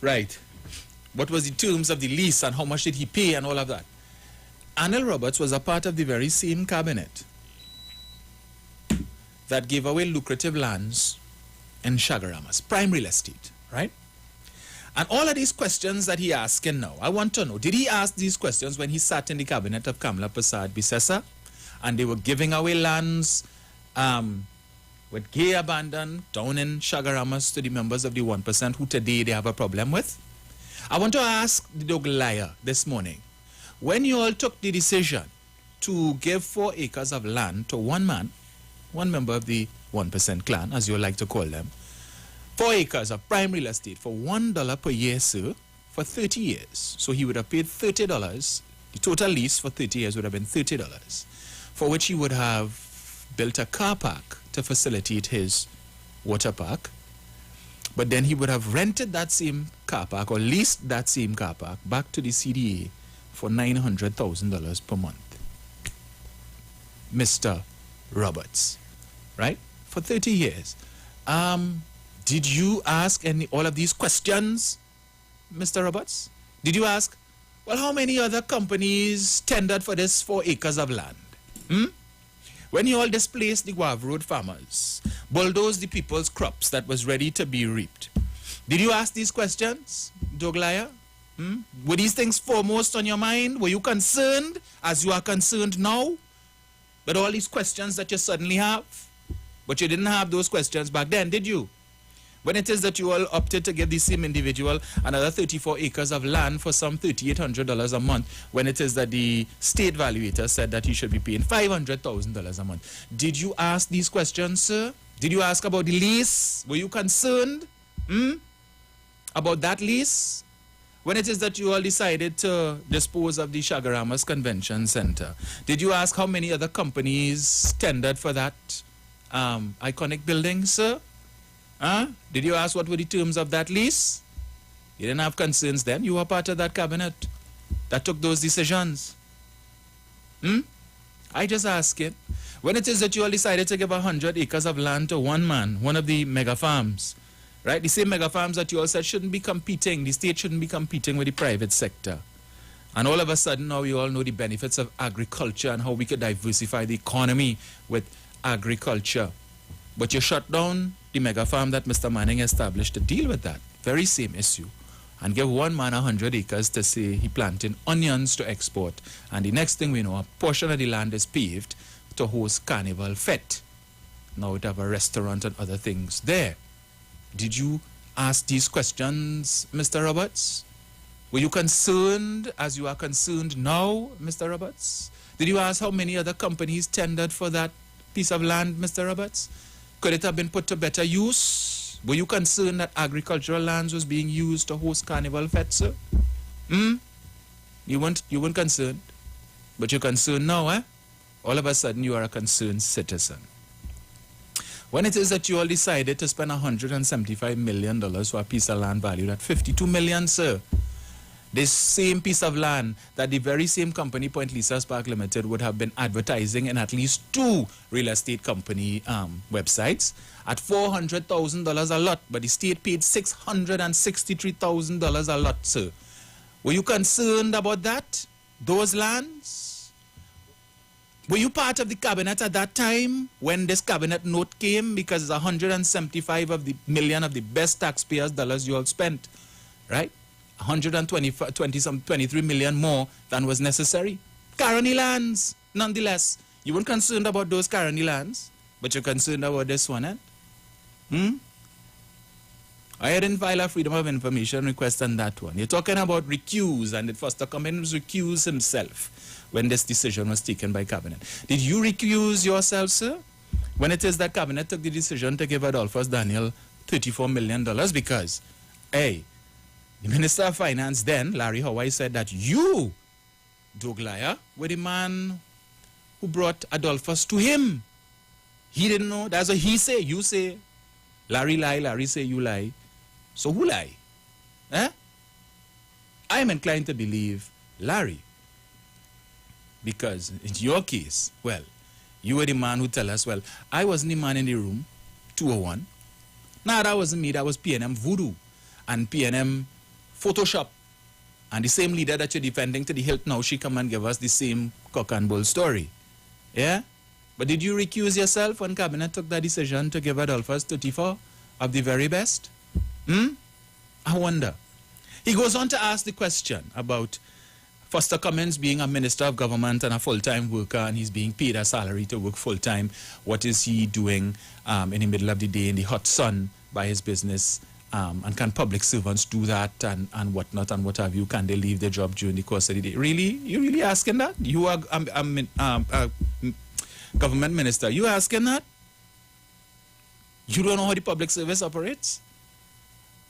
Right. What was the terms of the lease and how much did he pay and all of that? Anil Roberts was a part of the very same cabinet that gave away lucrative lands in Shagaramas, prime real estate, right? And all of these questions that he asking now, I want to know, did he ask these questions when he sat in the cabinet of Kamala Prasad Bisesa and they were giving away lands with gay abandon down in Shagaramas to the members of the 1% who today they have a problem with? I want to ask the dog liar this morning, when you all took the decision to give 4 acres of land to one man, one member of the 1% clan, as you like to call them, 4 acres of prime real estate for $1 per year, sir, for 30 years. So he would have paid $30. The total lease for 30 years would have been $30, for which he would have built a car park to facilitate his water park. But then he would have rented that same car park or leased that same car park back to the CDA for $900,000 per month. Mr. Roberts, right? For 30 years. Did you ask all of these questions, Mr. Roberts? Did you ask, well, how many other companies tendered for this 4 acres of land? When you all displaced the Guave Road farmers, bulldozed the people's crops that was ready to be reaped, did you ask these questions, Doglaya? Were these things foremost on your mind? Were you concerned, as you are concerned now, with all these questions that you suddenly have? But you didn't have those questions back then, did you? When it is that you all opted to give the same individual another 34 acres of land for some $3,800 a month, when it is that the state valuator said that he should be paying $500,000 a month. Did you ask these questions, sir? Did you ask about the lease? Were you concerned about that lease? When it is that you all decided to dispose of the Shagaramas Convention Center, did you ask how many other companies tendered for that iconic building, sir? Did you ask what were the terms of that lease? You didn't have concerns then. You were part of that cabinet that took those decisions. I just ask it. When it is that you all decided to give 100 acres of land to one man, one of the mega farms, right? The same mega farms that you all said shouldn't be competing, the state shouldn't be competing with the private sector. And all of a sudden now we all know the benefits of agriculture and how we could diversify the economy with agriculture. But you shut down the mega farm that Mr. Manning established to deal with that very same issue and give one man 100 acres to say he planting onions to export. And the next thing we know, a portion of the land is paved to host Carnival Fete. Now it have a restaurant and other things there. Did you ask these questions, Mr. Roberts? Were you concerned as you are concerned now, Mr. Roberts? Did you ask how many other companies tendered for that piece of land, Mr. Roberts? Could it have been put to better use? Were you concerned that agricultural lands was being used to host Carnival Fete, sir? You weren't concerned, but you're concerned now, eh? All of a sudden, you are a concerned citizen. When it is that you all decided to spend $175 million for a piece of land valued at $52 million, sir, This same piece of land that the very same company, Point Lisa Park Limited, would have been advertising in at least 2 real estate company websites at $400,000 a lot, but the state paid $663,000 a lot, sir. Were you concerned about that? Those lands? Were you part of the cabinet at that time when this cabinet note came? Because it's 175 of the million of the best taxpayers' dollars you all spent, right? 23 million more than was necessary. Carony lands, nonetheless. You weren't concerned about those Carony lands, but you're concerned about this one, eh? I didn't file a Freedom of Information request on that one. You're talking about recuse, and that Foster Cummins recused himself when this decision was taken by Cabinet. Did you recuse yourself, sir, when it is that Cabinet took the decision to give Adolphus Daniel $34 million? Because, hey, the Minister of Finance then, Larry Hawaii, said that you, Douglaya, were the man who brought Adolphus to him. He didn't know. That's what he say. You say. Larry lie. Larry say you lie. So who lie? Eh? I am inclined to believe Larry. Because in your case, well, you were the man who tell us, well, I wasn't the man in the room, 201. No, that wasn't me. That was PNM Voodoo and PNM Photoshop. And the same leader that you're defending to the hilt now, she come and give us the same cock and bull story. Yeah? But did you recuse yourself when Cabinet took that decision to give Adolphus 34 of the very best? I wonder. He goes on to ask the question about Foster Cummins being a minister of government and a full-time worker, and he's being paid a salary to work full-time. What is he doing in the middle of the day in the hot sun by his business? And can public servants do that and whatnot and what have you? Can they leave their job during the course of the day? Really? You really asking that? You are a government minister. You asking that? You don't know how the public service operates?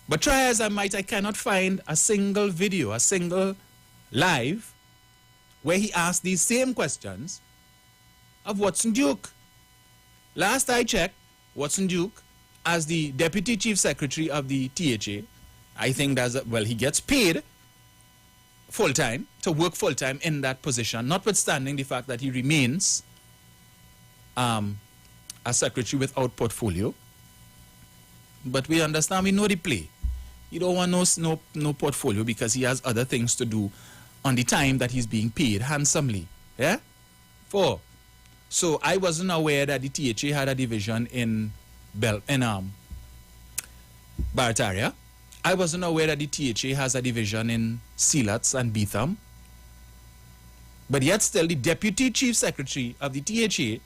But try as I might, I cannot find a single video, a single live, where he asked these same questions of Watson Duke. Last I checked, Watson Duke, as the Deputy Chief Secretary of the THA, I think that's, well, he gets paid full-time, to work full-time in that position, notwithstanding the fact that he remains a secretary without portfolio. But we understand, we know the play. You don't want no portfolio because he has other things to do on the time that he's being paid handsomely. Yeah? 4. So I wasn't aware that the THA had a division in Barataria. I wasn't aware that the THA has a division in Sealats and Beetham. But yet still, the Deputy Chief Secretary of the THA,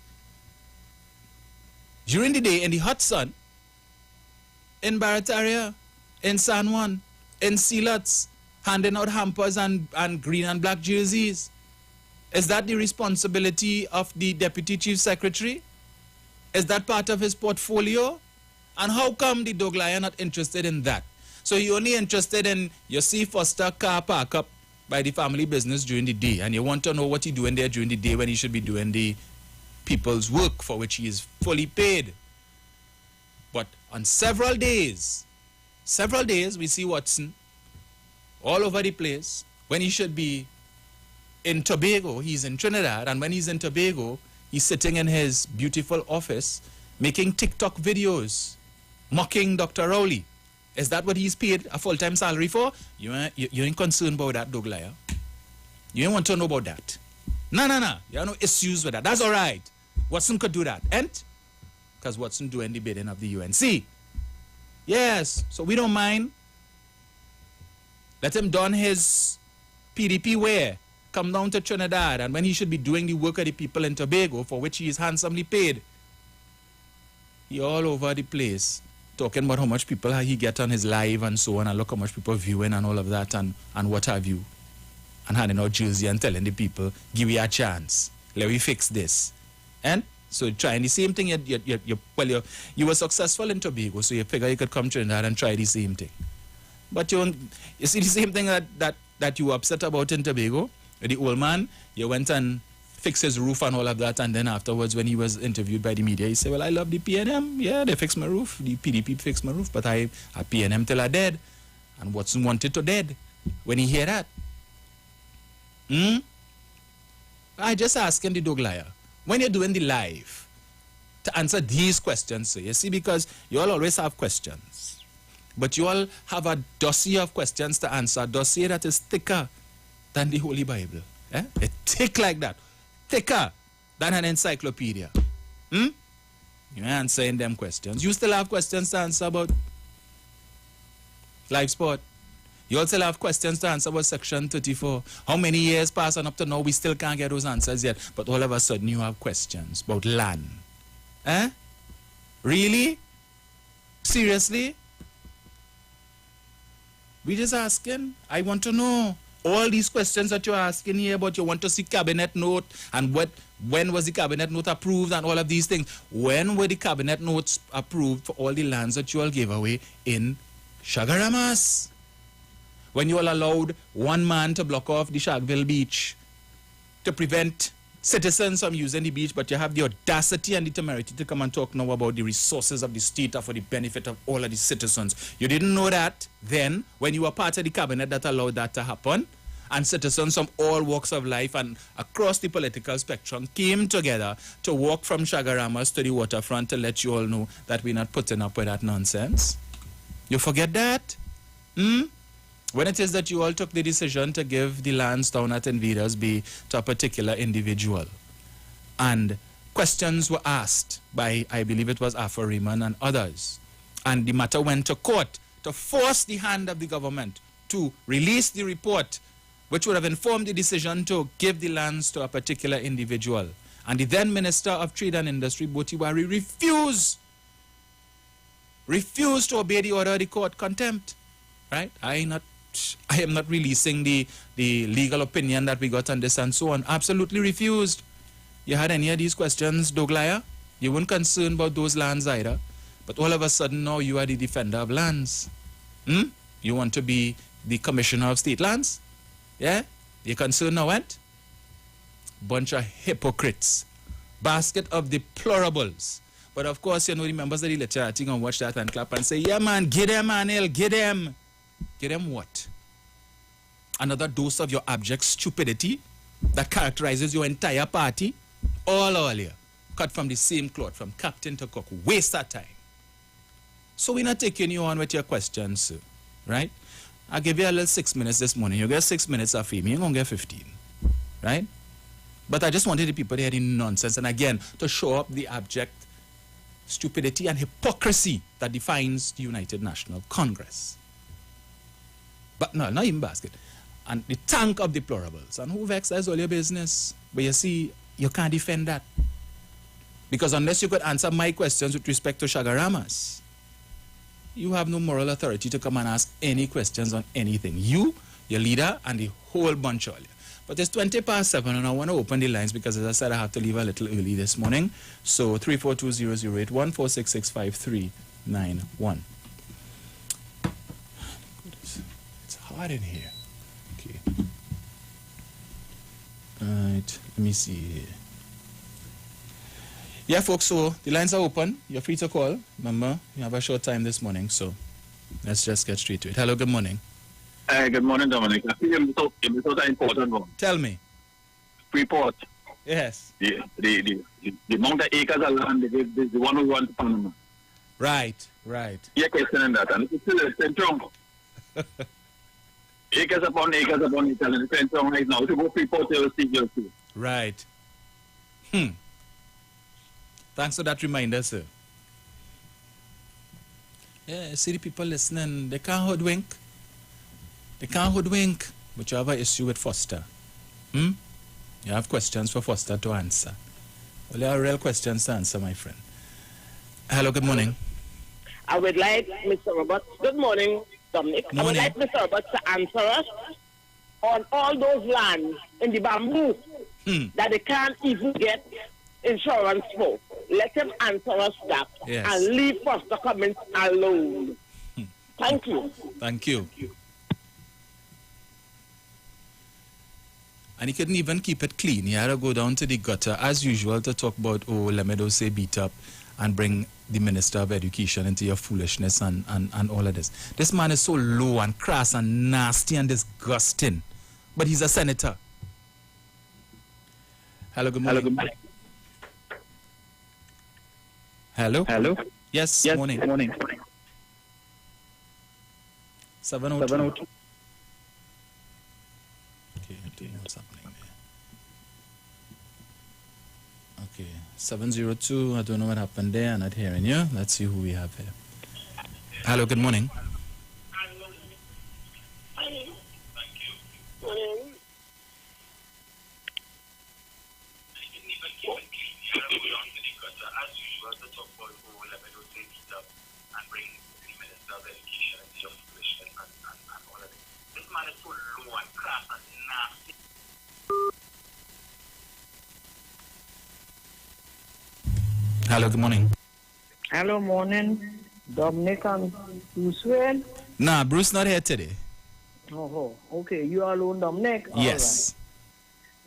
during the day in the hot sun, in Barataria, in San Juan, in Sealats, handing out hampers and green and black jerseys. Is that the responsibility of the Deputy Chief Secretary? Is that part of his portfolio? And how come the Douglaya not interested in that? So you're only interested in your C. Foster car park up by the family business during the day, and you want to know what he's doing there during the day when he should be doing the people's work for which he is fully paid. But on several days, we see Watson all over the place. When he should be in Tobago, he's in Trinidad, and when he's in Tobago, he's sitting in his beautiful office making TikTok videos, mocking Dr. Rowley. Is that what he's paid a full-time salary for? You ain't concerned about that, Douglaya. You ain't want to know about that. No. You have no issues with that. That's all right. Watson could do that. And because Watson doing the bidding of the UNC. Yes, so we don't mind. Let him don his PDP wear, come down to Trinidad, and when he should be doing the work of the people in Tobago, for which he is handsomely paid, he all over the place, talking about how much people he get on his live and so on, and look how much people viewing and all of that, and what have you, and handing out jersey and telling the people, give me a chance, let me fix this. And so trying the same thing, you were successful in Tobago, so you figure you could come to Trinidad and try the same thing. But you see the same thing that you were upset about in Tobago, the old man, you went and fixed his roof and all of that, and then afterwards when he was interviewed by the media, he said, well, I love the PNM, yeah, they fixed my roof, the PDP fixed my roof, but I PNM till I dead, and Watson wanted to dead. when he hear that? I just asking the dog liar. When you're doing the live, to answer these questions, sir, you see, because you all always have questions. But you all have a dossier of questions to answer, a dossier that is thicker than the Holy Bible. It's thick like that. Thicker than an encyclopedia. You're answering them questions. You still have questions to answer about live sport. You also have questions to answer about Section 34. How many years pass on up to now, we still can't get those answers yet. But all of a sudden, you have questions about land. Really? Seriously? We just asking. I want to know. All these questions that you're asking here, but you want to see cabinet note and when was the cabinet note approved and all of these things. When were the cabinet notes approved for all the lands that you all gave away in Shagaramas? When you all allowed one man to block off the Sharkville beach to prevent citizens from using the beach, but you have the audacity and the temerity to come and talk now about the resources of the state are for the benefit of all of the citizens. You didn't know that then when you were part of the cabinet that allowed that to happen, and citizens from all walks of life and across the political spectrum came together to walk from Shagaramas to the waterfront to let you all know that we're not putting up with that nonsense. You forget that? When it is that you all took the decision to give the lands down at Invaders Bay to a particular individual, and questions were asked by, I believe it was Afro Raymond and others, and the matter went to court to force the hand of the government to release the report which would have informed the decision to give the lands to a particular individual. And the then Minister of Trade and Industry, Botiwari, refused to obey the order of the court, contempt. Right? I am not releasing the legal opinion that we got on this and so on. Absolutely refused. You had any of these questions, Doglaya? You weren't concerned about those lands either. But all of a sudden now you are the defender of lands. You want to be the commissioner of state lands? Yeah? You're concerned now, what? Bunch of hypocrites. Basket of deplorables. But of course, you know, the members of the literati going to watch that and clap and say, yeah, man, get them, Anil, get them. Get them what? Another dose of your abject stupidity that characterizes your entire party? All earlier. Cut from the same cloth, from captain to cook. Waste that time. So we're not taking you on with your questions, sir. Right? I'll give you a little 6 minutes this morning. You get 6 minutes of fame. You're going to get 15. Right? But I just wanted the people to hear the nonsense. And again, to show up the abject stupidity and hypocrisy that defines the United National Congress. But no, not even basket. And the tank of deplorables. And who vexed, that's all your business. But you see, you can't defend that. Because unless you could answer my questions with respect to Shagaramas, you have no moral authority to come and ask any questions on anything. You, your leader, and the whole bunch of you. But it's 7:20 and I want to open the lines because, as I said, I have to leave a little early this morning. So 3420081 4665391. It's hot in here. Okay. All right. Let me see here. Yeah, folks, so the lines are open. You're free to call. Remember, you have a short time this morning, so let's just get straight to it. Hello, good morning. Good morning, Dominic. I think it's an important one. Tell me. Freeport. Yes. The amount of acres of land, the one who wants Panama. Right. Yeah, questioning that. And it's still a centrum. Acres upon acres, and the centrum right now. To go Freeport, you'll see. Right. Thanks for that reminder, sir. Yeah, see the people listening, they can't hoodwink. But you have an issue with Foster. You have questions for Foster to answer. Well, there are real questions to answer, my friend. Hello, good morning. I would like Mr. Roberts. Good morning, Dominic. Morning. I would like Mr. Roberts to answer us on all those lands in the bamboo that they can't even get insurance for. Let him answer us that. Yes. And leave Foster Cummins alone. Thank you. Thank you. And he couldn't even keep it clean. He had to go down to the gutter, as usual, to talk about, Lemedo say beat up, and bring the Minister of Education into your foolishness and all of this. This man is so low and crass and nasty and disgusting. But he's a senator. Hello, good morning. Hello? Hello? Yes, morning. Morning. 702. Okay, I don't know what's happening there. Okay, 702. I don't know what happened there. I'm not hearing you. Let's see who we have here. Hello, good morning. Hello, good morning. Hello, morning. Dominic and Bruce Wayne. Nah, Bruce not here today. Oh, okay. You are alone, Dominic? Yes.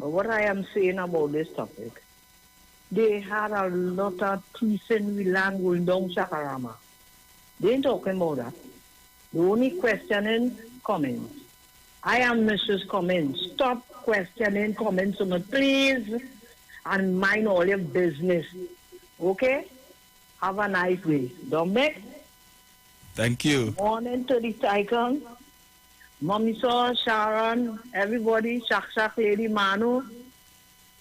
All right. But what I am saying about this topic, they had a lot of trees in the land going down Shakarama. They ain't talking about that. The only questioning Cummins. I am Mrs. Cummins. Stop questioning Cummins, please, and mind all your business. Okay? Have a nice day. Dominic? Thank you. Morning to the Tycoon. Mommy Saw, Sharon, everybody, Shak Lady Manu.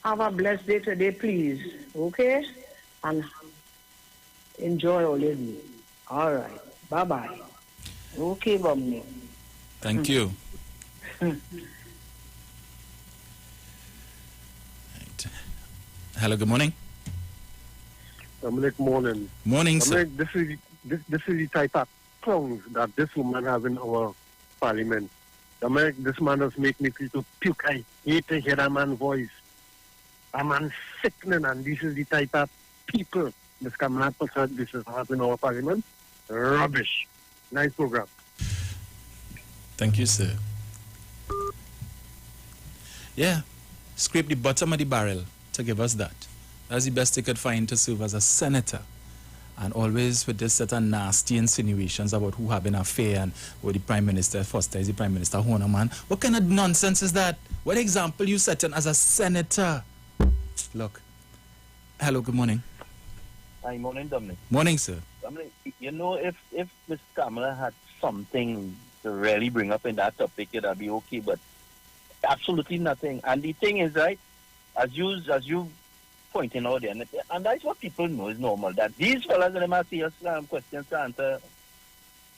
Have a blessed day today, please. Okay? And enjoy all your day. All right. Bye-bye. Okay, Dominic. Thank you. Right. Hello, good morning. Dominic, morning. Morning, Dominic, sir. this is the type of clowns that this woman has in our parliament. Dominic, this man has make me feel to puke. I hate to hear that man's voice. That man's sickening, and this is the type of people this Kamala Prasad this has in our parliament. Rubbish. Nice program. Thank you, sir. Yeah, scrape the bottom of the barrel to give us that. That's the best they could find to serve as a senator. And always with this set of nasty insinuations about who have an affair and what the Prime Minister, Foster is the Prime Minister, Hona man. What kind of nonsense is that? What example you setting as a senator? Look. Hello, good morning. Hi, morning, Dominic. Morning, sir. Dominic, you know, if Ms. Kamala had something to really bring up in that topic, it'd be okay, but absolutely nothing. And the thing is, right, as you pointing out there, and that's what people know is normal, that these fellas them ask us questions to answer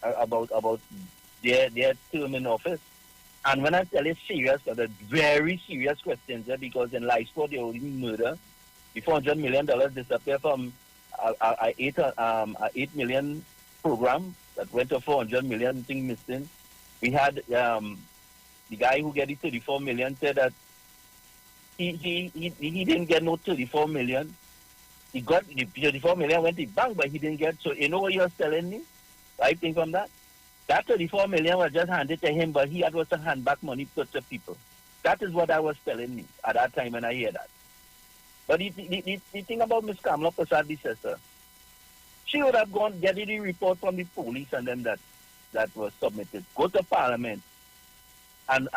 about their term in office. And when I tell you serious, they're very serious questions there, because in life sport they already murder. The $400 million disappear from a 8 million program that went to 400 million thing missing. We had the guy who get the 34 million said that he didn't get no 34 million. He got the 34 million went to the bank, but he didn't get. So you know what you're telling me? I think from that 34 million was just handed to him, but he had to hand back money to people. That is what I was telling me at that time when I hear that. But the thing about Ms. Kamala Prasad, sir, she would have gone get the report from the police and them that was submitted. Go to Parliament and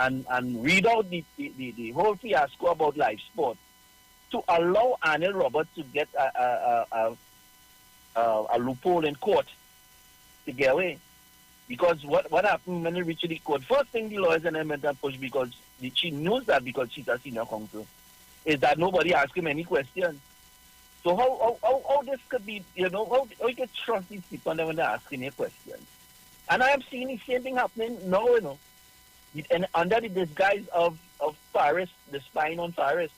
read out the whole fiasco about live sport to allow Anil Roberts to get a loophole in court to get away. Because what happened when they reached the court, first thing the lawyers and them went and pushed, because she knows that because she's a senior counsel, is that nobody asked him any questions. So how this could be, you know, how you can trust these people when they're asking you questions? And I have seen the same thing happening now, you know. And under the disguise of Faris, the spying on Faris.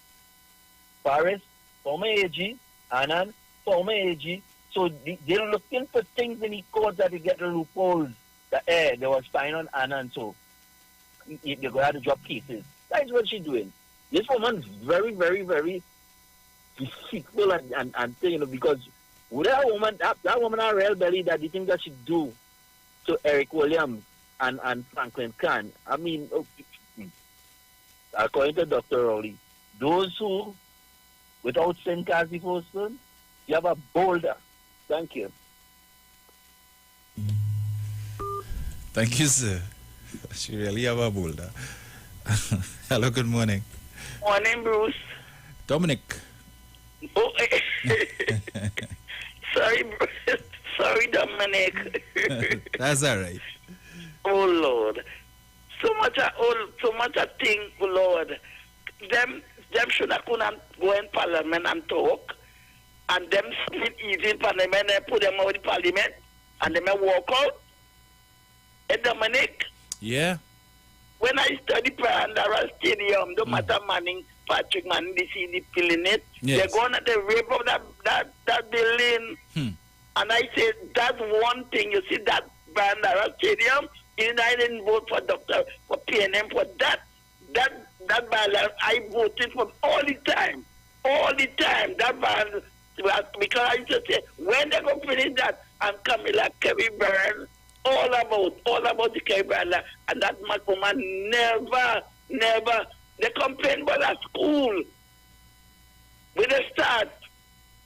Faris, former AG, Anand, former AG. So they're looking for things in the court that they get the loopholes. They were spying on Anand, so they're going to have to drop cases. That's what she's doing. This woman's very, very, very deceitful and you know, because with that woman a real belly that the thing that she do to Eric Williams and Franklin Khan. I mean, according to Dr. Rowley, those who, without sin cast the first stone, you have a boulder. Thank you. Thank you, sir. She really have a boulder. Hello, good morning. Morning, Bruce. Dominic. Oh, sorry, Bruce. Sorry, Dominic. That's all right. Oh, Lord. So much a thing, oh, Lord. Them should have couldn't go in Parliament and talk. And them split easy in Parliament and put them out in Parliament. And them walk out. And Dominic. Yeah. When I study Pandara Stadium, no matter Manning, Patrick Manning, they see the killing it. Yes. They're going at the rape of that building. And I said, that's one thing. You see that Pandara Stadium, I didn't vote for for PNM for that band. I voted for all the time. That band, because I used to say, when they go finish that, and Camilla, Kevin Byrne, all about the Kevin and that woman never, they complain about that school. When they start,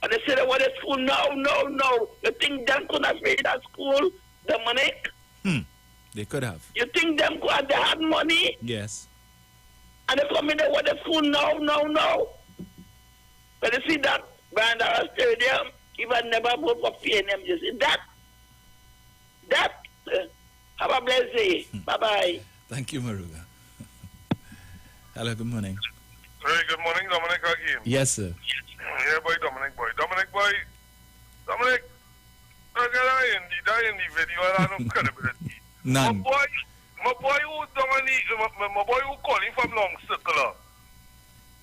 and they say they want a school, no. You think them could have made that school, Dominic? They could have. You think them could have, they had money? Yes. And they come in there with the school, no. But you see that Bandara Stadium, even never vote for PNM, you see that? Have a blessed day. Bye-bye. Thank you, Maruga. Hello, good morning. Hey, good morning, Dominic again. Yes, sir. Yeah, boy, Dominic, boy. Dominic, look at that in the video, I have no credibility. None. My boy who calling from Long Circular.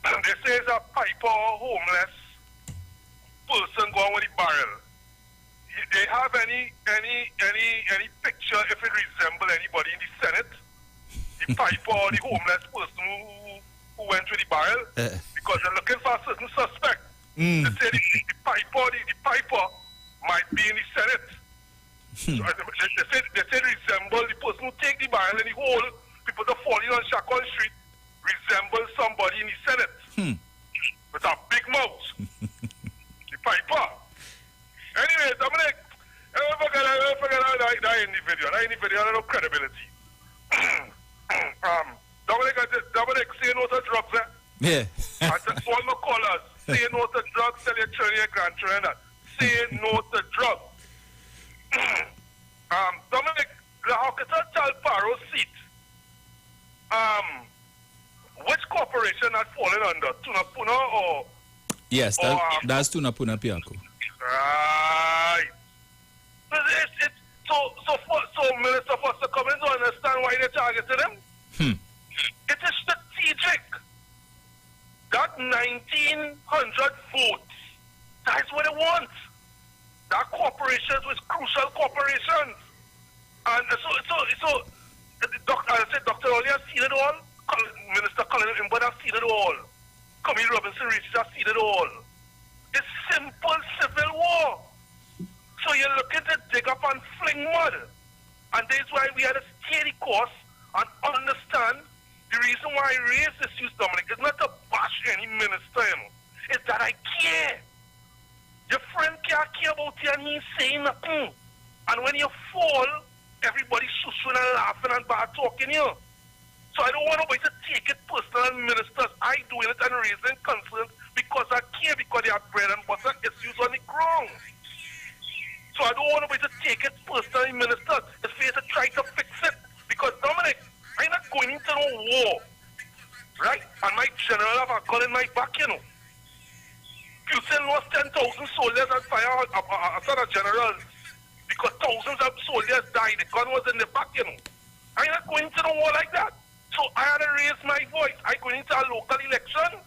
They say it's a piper or homeless person going with the barrel. They have any picture if it resemble anybody in the Senate? The piper or the homeless person who went with the barrel? Because they're looking for a certain suspect. They say the piper might be in the Senate. So they say resemble the person who take the barrel in the hole, people that falling on Chacon Street, resemble somebody in the Senate. With a big mouth. The piper. Anyway, Dominic, I forget that in the video. That in the video has no credibility. Dominic, say no to drugs, eh? Yeah. I just want to call us. Say no to drugs, tell your children, your grandchildren that. Say no to drugs. Dominic, the Hawkins Talparo seat, which corporation has fallen under? Tunapuna or? Yes, that's Tunapuna Piako. Right. So Minister Foster Cummins don't understand why they targeted him? It is strategic. That 1,900 votes, that's what they want. That corporations was crucial corporations. And so I said, Dr. Oli has seen it all. Minister Colin Imbud has seen it all. Camille Robinson Reese has seen it all. It's simple civil war. So you're looking to dig up and fling mud. And that's why we had to stay the course and understand the reason why I raise this use, Dominic, is not to bash any minister, it's that I care. Your friend can't care about you and he's saying nothing. And when you fall, everybody's shushing and laughing and bad talking you. So I don't want nobody to take it personal, and ministers, I doing it and raising concerns because I care, because they have bread and butter issues on the ground. So I don't want nobody to take it personally, ministers. It's fair to try to fix it. Because, Dominic, I'm not going into no war. Right? And my general have a gun in my back, you know. Putin lost 10,000 soldiers and fire outside a general because thousands of soldiers died. The gun was in the back, you know. I'm not going into no war like that. So I had to raise my voice. I go into a local election,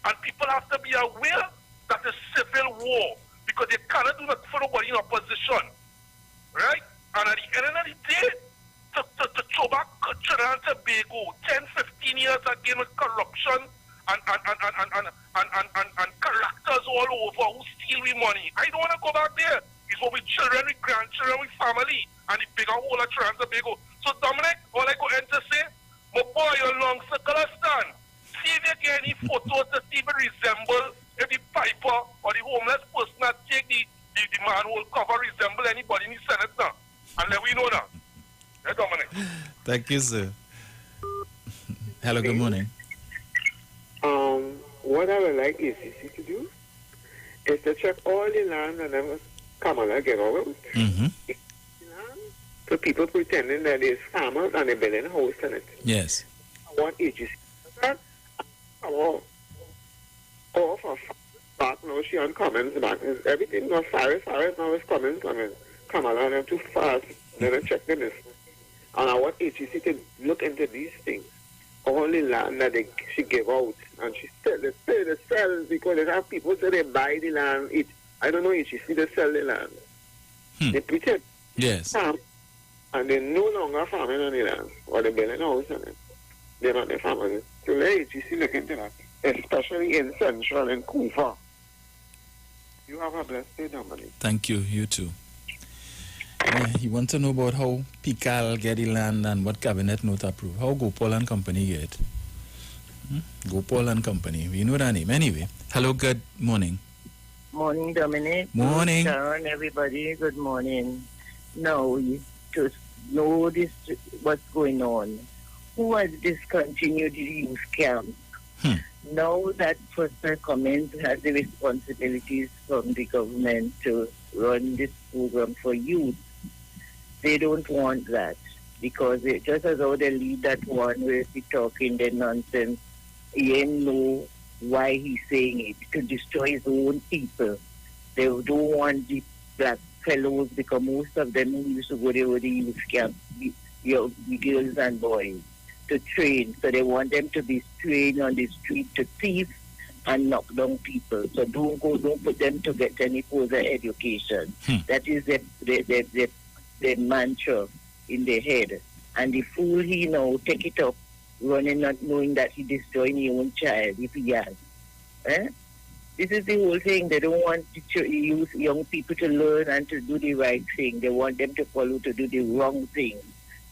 and people have to be aware that it's civil war because they cannot do that for nobody in opposition. Right? And at the end of the day, to throw back Trinidad and Tobago 10, 15 years again with corruption and characters all over who steal with money. I don't want to go back there. It's what with children, with grandchildren, with family, and the bigger whole of Trinidad and Tobago. So, Dominic, all I go in to say, my boy, your long circular stand. See if you get any photos to see if it resemble if the piper or the homeless person that take the manhole cover resemble anybody in the Senate now. And let we know that. Yeah, Dominic. Thank you, sir. Hello, good morning. What I would like ACC to do is to check all the land and then Kamala get out. Mm-hmm. So people pretending that there's farmers and they're building a house in it. Yes. I want AGC that. Or for back now, she on comments back. Everything got Cyrus now is comments. Kamala and them too fast. Then I check the list. And I want AGC to look into these things. All the land that she gave out, and she sell because they have people say they buy the land. I don't know if she see they sell the land. They pretend. Yes. And they no longer farming on the land, or they building a house on it. They're not the farmers. So let HEC look into that, especially in Central and Kufa. You have a blessed day, Dominic. Thank you. You too. You want to know about how Pikal get the land and what cabinet note approved. How Gopal and Company get? Gopal and Company. We know that name. Anyway. Hello, good morning. Morning, Dominic. Morning. Sharon, everybody. Good morning. Now, you just know this, what's going on. Who has discontinued the youth camp? Now that First Comment has the responsibilities from the government to run this program for youth, they don't want that because it, just as how they leave that one where he talking the nonsense, he ain't know why he's saying it, to destroy his own people. They don't want the black fellows because most of them who used to go there with the youth camp, the girls and boys, to train. So they want them to be trained on the street to thief and knock down people. So don't put them to get any further education. That is the mantra in their head. And the fool he now take it up, running not knowing that he destroying his own child if he has. This is the whole thing. They don't want to use young people to learn and to do the right thing. They want them to follow to do the wrong thing.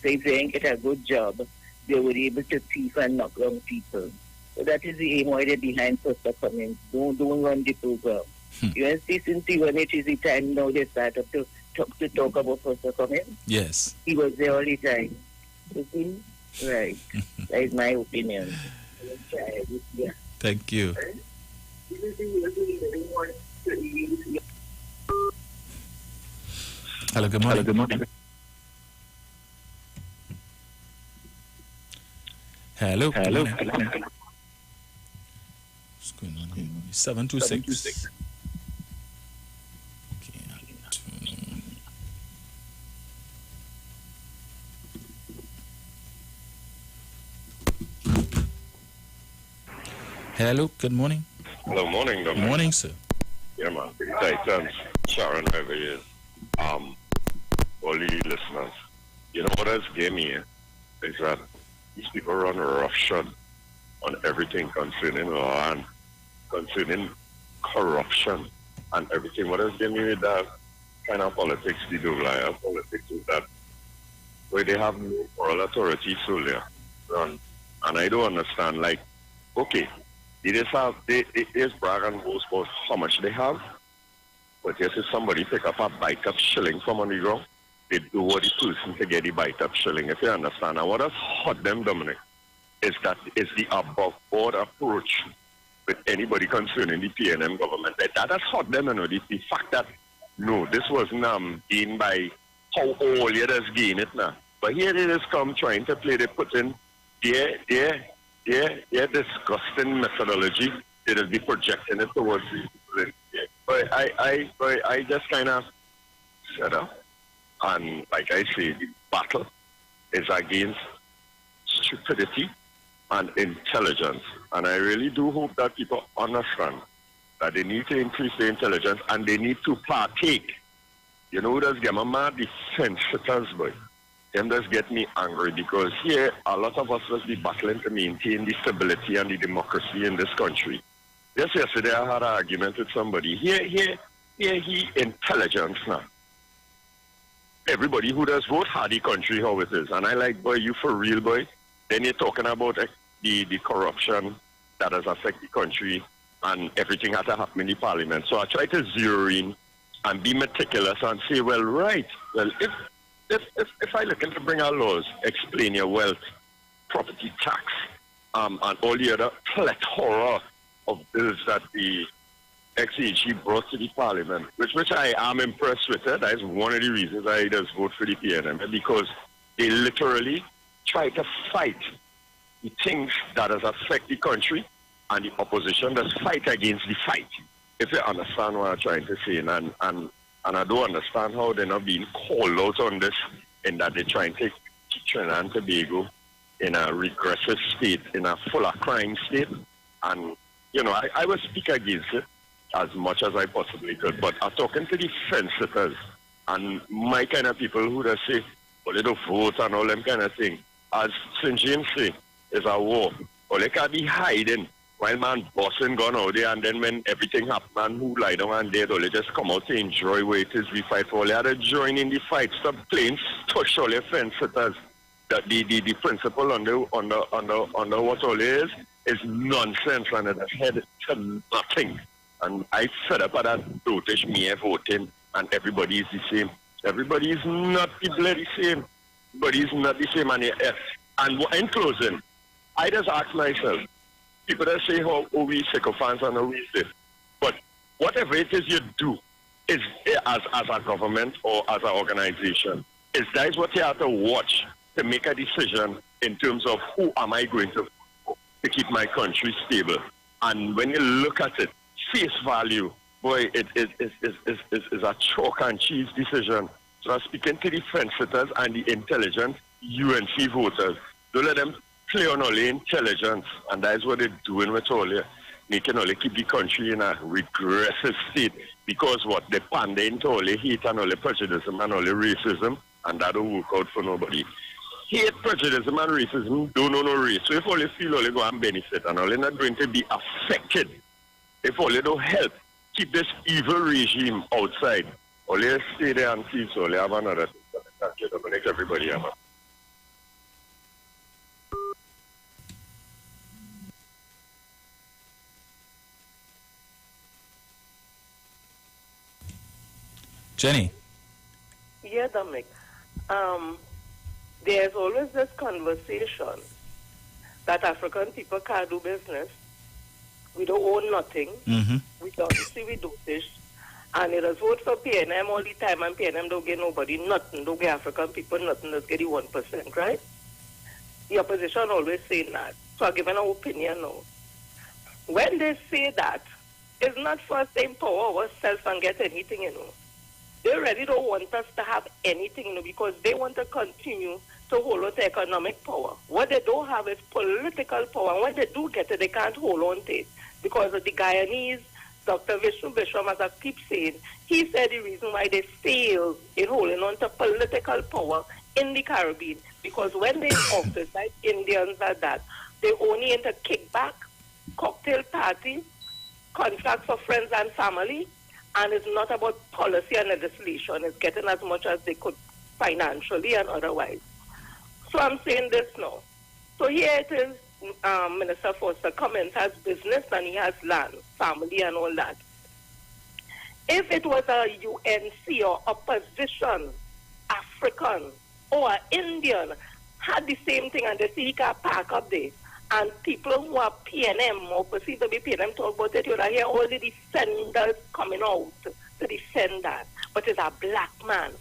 So if they ain't get a good job, they were able to thief and knock down people. So that is the aim why they're behind First Comment. Don't run the program. You see, since when it is the time now they start up to talk about First Comment. Yes. He was there all the time. You see? Right. That is my opinion. Yeah. Thank you. Hello, good morning. Good morning. Hello. Hello. What's going on here? 726. Okay, hello, good morning. Hello, morning, Dominic. Morning, sir. Yeah, man. Thanks, Sharon, whoever it is. All you listeners. You know what has gave me is that these people run roughshod on everything concerning law and concerning corruption and everything. What has given me with that kind of politics, the double politics is that where they have no moral authority solely run. And I don't understand, like, okay, they just brag and boast about how much they have, but yes, if somebody pick up a bite of shilling from on the ground, they do what the person to get the bite of shilling, if you understand. And what has hurt them, Dominic, is that is the above-board approach with anybody concerning the PNM government. That has hurt them, you know, the fact that, no, this wasn't gained by how all you just gain it now. But here they just come trying to play, they put in their disgusting methodology, they just be projecting it towards the people. But I just kind of set up. And like I say, the battle is against stupidity and intelligence. And I really do hope that people understand that they need to increase their intelligence and they need to partake. You know, that's get my mad, the sensitive boy. Them just get me angry because here a lot of us must be battling to maintain the stability and the democracy in this country. Just yesterday I had an argument with somebody. Here he intelligence now. Everybody who does vote had the country how it is. And I like, boy, you for real, boy. Then you're talking about the corruption that has affected the country and everything had to happen in the parliament. So I try to zero in and be meticulous and say, well, right. Well, if I look into bring our laws, explain your wealth, property tax, and all the other plethora of bills that the XAG brought to the parliament, which I am impressed with. That is one of the reasons I just vote for the PNM, because they literally try to fight the things that has affect the country, and the opposition does fight against the fight. If you understand what I'm trying to say, and I don't understand how they're not being called out on this, in that they're trying to keep Trinidad and Tobago in a regressive state, in a full of crime state. And, you know, I will speak against it as much as I possibly could. But I'm talking to the fence sitters and my kind of people who just say, well, they don't vote and all them kind of thing. As St. James say, it's a war. Or they can be hiding while man bossing gone out there, and then when everything happens, man who lie down and dead, or they just come out to enjoy what it is we fight for. They had to join in the fight. Stop playing touch all your fence sitters. That the principle on the what all is nonsense, and it has headed to nothing. And I fed up at that dotish me voting, and everybody is the same. Everybody is not the bloody same. Everybody is not the same. And in closing, I just ask myself, people that say how we sycophants and how we this, but whatever it is you do, is as a government or as an organization, is that is what you have to watch to make a decision in terms of who am I going to keep my country stable. And when you look at it, face value, boy, it is a chalk and cheese decision. So I'm speaking to the fence sitters and the intelligent UNC voters. Don't let them play on all the intelligence, and that is what they're doing with all here. Making all keep the country in a regressive state, because what they pander into all the hate and all the prejudice and all the racism, and that don't work out for nobody. Hate, prejudice and racism don't know no race. So if all they feel all they go and benefit, and all they're not going to be affected, if all they don't help keep this evil regime outside, all they stay there and see, so they have another thing. Make everybody have a Jenny. Yeah, Dominic. There's always this conversation that African people can't do business. We don't own nothing. Mm-hmm. We don't see we do this. And it is vote for PNM all the time, and PNM don't get nobody nothing. Don't get African people nothing. Just get the 1%, right? The opposition always saying that. So I'll give an opinion now. When they say that, it's not for us to empower ourselves and get anything, you know. They really don't want us to have anything, you know, because they want to continue to hold on to economic power. What they don't have is political power. And when they do get it, they can't hold on to it. Because of the Guyanese, Dr. Vishnu Bishram, as I keep saying, he said the reason why they fail in holding on to political power in the Caribbean, because when they office, like Indians like that, they only enter kickback, cocktail party, contracts for friends and family, and it's not about policy and legislation. It's getting as much as they could financially and otherwise. So I'm saying this now. So here it is, Minister Foster Cummins has business and he has land, family and all that. If it was a UNC or opposition, African or Indian, had the same thing and they see he can park up there, and people who are PNM or perceived to be PNM talk about it, you'll hear all the defenders coming out to defend that. But it's a black man.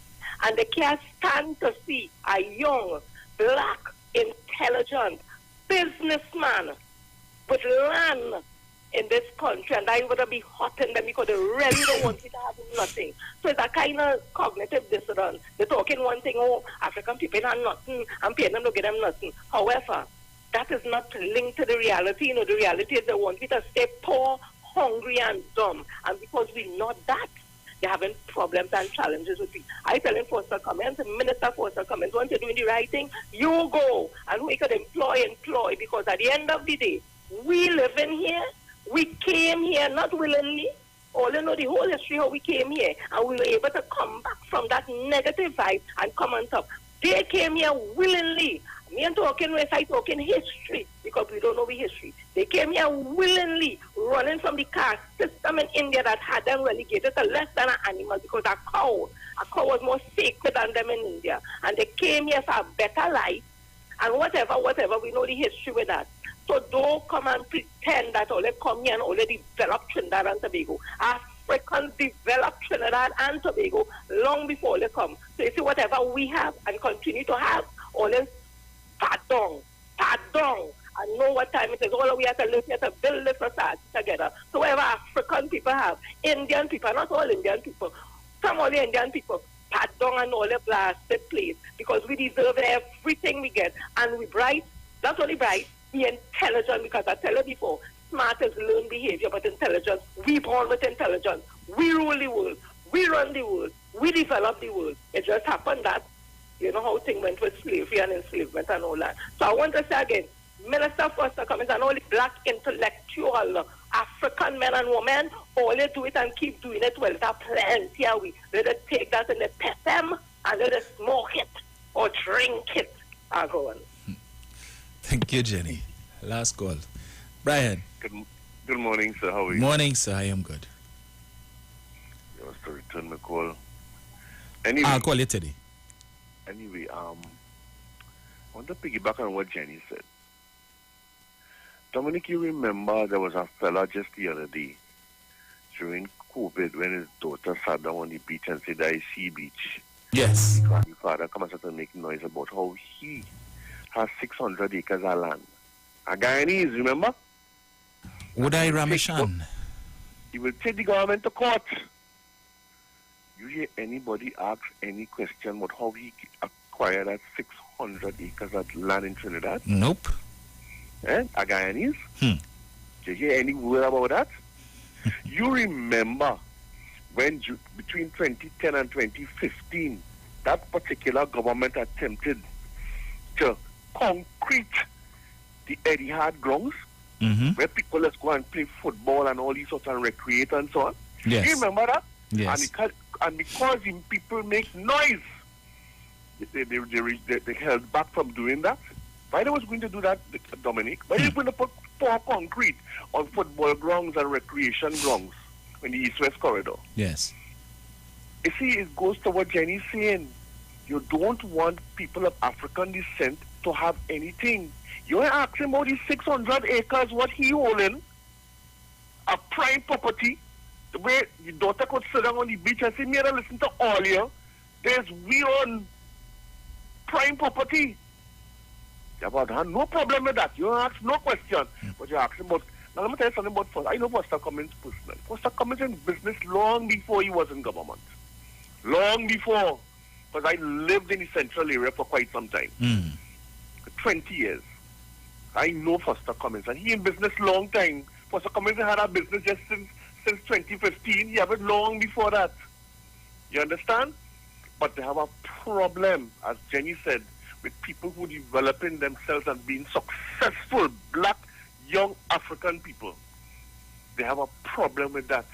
And they can't stand to see a young, black, intelligent businessman with land in this country, and I would be hurting them because they really don't want it to have nothing. So it's a kind of cognitive dissonance. They're talking one thing, oh, African people are nothing, and PNM don't get them nothing. However, that is not linked to the reality. You know, the reality is they want me to stay poor, hungry, and dumb. And because we're not that, they're having problems and challenges with me. I tell him Foster Cummins, Minister Foster Cummins, once you're doing the right thing, you go. And we could employ, because at the end of the day, we live in here. We came here not willingly. All you know, the whole history how we came here. And we were able to come back from that negative vibe and come on top. They came here willingly. Me and talking with I talking history because we don't know the history. They came here willingly, running from the caste system in India that had them relegated to less than an animal because a cow was more sacred than them in India. And they came here for a better life and whatever, we know the history with that. So don't come and pretend that only come here and only develop Trinidad and Tobago. Africans developed Trinidad and Tobago long before they come. So you see whatever we have and continue to have, only pardon, and know what time it is. All we have to live here to build this society together. So whatever African people have, Indian people, not all Indian people, some all the Indian people, pardon and all the blasted place because we deserve everything we get. And we bright, not only bright, we intelligent because I tell you before, smart is learned behavior, but intelligence, we born with intelligence. We rule the world. We run the world. We develop the world. It just happened that you know how things went with slavery and enslavement and all that. So I want to say again, Minister Foster Cummings and all the black intellectual African men and women, all they do it and keep doing it, well, there's plenty of we. Let us take that and they pet them and let us smoke it or drink it. I go on. Thank you, Jenny. Last call. Brian. Good morning, sir. How are you? Morning, sir. I am good. You want to return the call? Anyway, I'll call you today. Anyway, I want to piggyback on what Jenny said. Dominic, you remember there was a fella just the other day during COVID when his daughter sat down on the beach and said, I see beach. Yes. His father come and started making noise about how he has 600 acres of land. A Guyanese, remember? Would I Ramashan? He will take the government to court. You hear anybody ask any question about how he acquired that 600 acres of land in Trinidad? Nope. A Guyanese? Did you hear any word about that? You remember when between 2010 and 2015, that particular government attempted to concrete the Etihad grounds where people let's go and play football and all these sorts and recreate and so on. Yes. You remember that? Yes. And because people make noise, they held back from doing that. Why they was going to do that, Dominic? Why they were going to pour concrete on football grounds and recreation grounds in the East-West corridor? Yes. You see, it goes to what Jenny's saying. You don't want people of African descent to have anything. You're asking about these 600 acres, what he holding, a prime property, the way the daughter could sit down on the beach and say, me and listen to all you. There's we own prime property. You have no problem with that. You ask no question. But you're asking about, now let me tell you something about Foster. I know Foster Cummings personally. Foster Cummings in business long before he was in government. Long before. Because I lived in the central area for quite some time. 20 years. I know Foster Cummings. And he in business long time. Foster Cummings had a business just since 2015. He have it long before that. You understand? But they have a problem, as Jenny said, with people who developing themselves and being successful, black, young African people. They have a problem with that.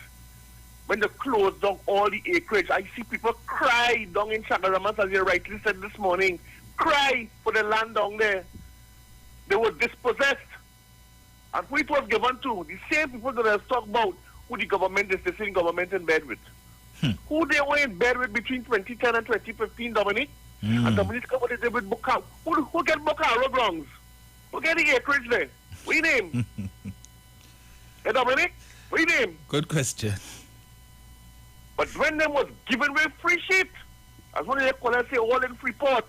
When they close down all the acreage, I see people cry down in Chagaramas, as you rightly said this morning, cry for the land down there. They were dispossessed. And who it was given to? The same people that I was talking about, who the government is the same government in bed with. Who they were in bed with between 2010 and 2015, Dominic? And Dominic, what is it with Bukaro? Who get Bukaro grounds? Who get the acreage there? What your name? Hey, Dominic? What your name? Good question. But when them was given away free shit, as one of the callers say, all in Freeport,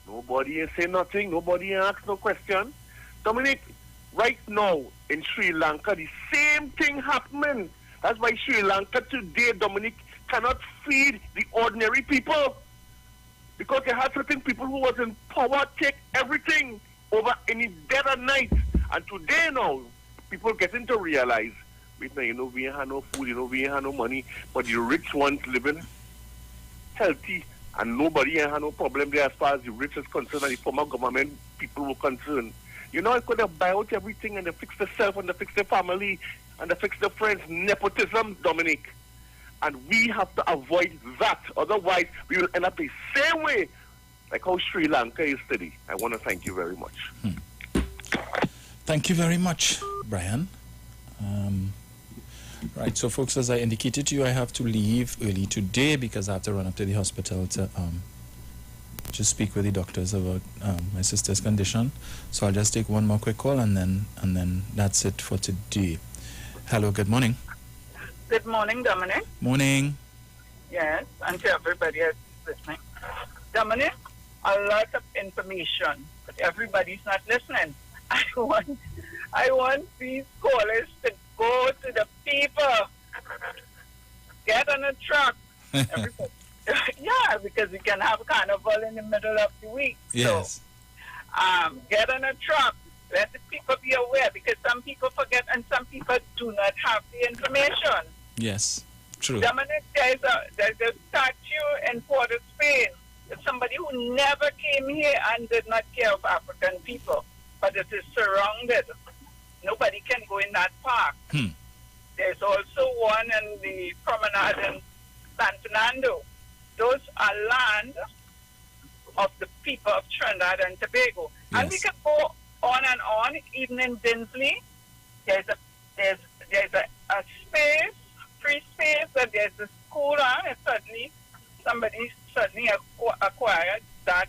nobody ain't say nothing, nobody ain't ask no question. Dominic, right now in Sri Lanka, the same thing happening. That's why Sri Lanka today, Dominic, cannot feed the ordinary people. Because they had certain people who was in power take everything over in the dead of night. And today now, people getting to realize, wait now, you know, we ain't have no food, you know, we ain't have no money, but the rich ones living healthy and nobody ain't have no problem there as far as the rich is concerned and the former government people were concerned. You know, I could have buy out everything and they fix themselves and they fix their family and they fix their friends. Nepotism, Dominic. And we have to avoid that. Otherwise, we will end up the same way like how Sri Lanka is today. I want to thank you very much. Thank you very much, Brian. Right, so folks, as I indicated to you, I have to leave early today because I have to run up to the hospital to just speak with the doctors about my sister's condition. So I'll just take one more quick call and then that's it for today. Hello, good morning. Good morning, Dominic. Morning. Yes, and to everybody else listening. Dominic, a lot of information, but everybody's not listening. I want these callers to go to the people. Get on a truck. Yeah, because we can have carnival in the middle of the week. Yes. So, get on a truck. Let the people be aware, because some people forget and some people do not have the information. Yes, true. Dominic, there's a statue in Port of Spain. It's somebody who never came here and did not care of African people, but it is surrounded. Nobody can go in that park. There's also one in the promenade in San Fernando. Those are land of the people of Trinidad and Tobago. Yes. And we can go on and on. Even in Dinsley, there's a space, free space, and there's a school, and suddenly somebody acquired that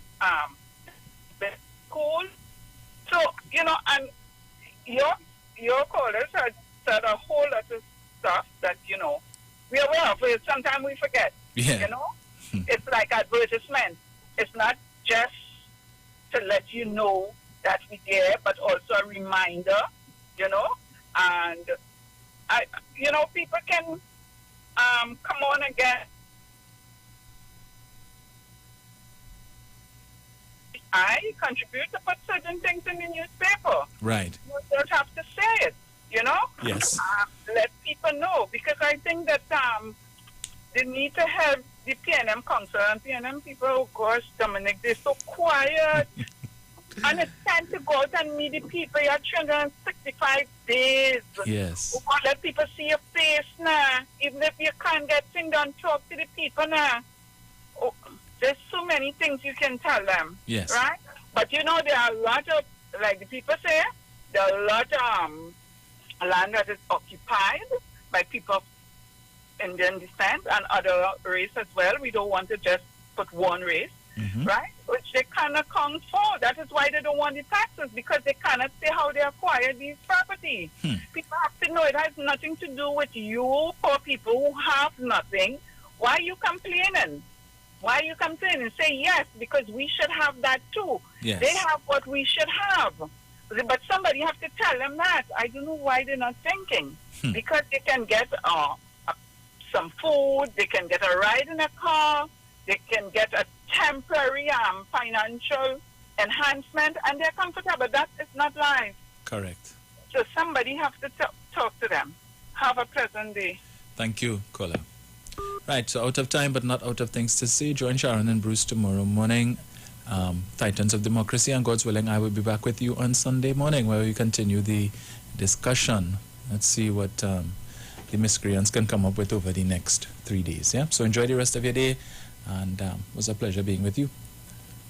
school. So, and your callers had said a whole lot of stuff that, we're aware of. Sometimes we forget, It's like advertisement. It's not just to let you know that we're there, but also a reminder, and, people can come on again. I contribute to put certain things in the newspaper. Right. You don't have to say it, Yes. Let people know, because I think that they need to have the PNM Council and PNM people. Oh gosh, Dominic, they're so quiet. And it's time to go out and meet the people. You're 365 days. Yes. We want to let people see your face now. Even if you can't get things done, talk to the people now. Oh, there's so many things you can tell them. Yes. Right? But there are a lot of, like the people say, there are a lot of land that is occupied by people of Indian descent and other race as well. We don't want to just put one race, right? Which they cannot account for. That is why they don't want the taxes, because they cannot say how they acquired these property. People have to know it has nothing to do with you poor people who have nothing. Why are you complaining? Why are you complaining? Say yes, because we should have that too. Yes. They have what we should have. But somebody have to tell them that. I don't know why they're not thinking. Because they can get some food, they can get a ride in a car, they can get a temporary financial enhancement, and they're comfortable. That is not life. Correct. So somebody have to talk to them. Have a pleasant day. Thank you, caller. Right, so out of time, but not out of things to say. Join Sharon and Bruce tomorrow morning. Titans of Democracy, and God's willing, I will be back with you on Sunday morning, where we continue the discussion. Let's see what the miscreants can come up with over the next 3 days. Yeah. So enjoy the rest of your day, and it was a pleasure being with you.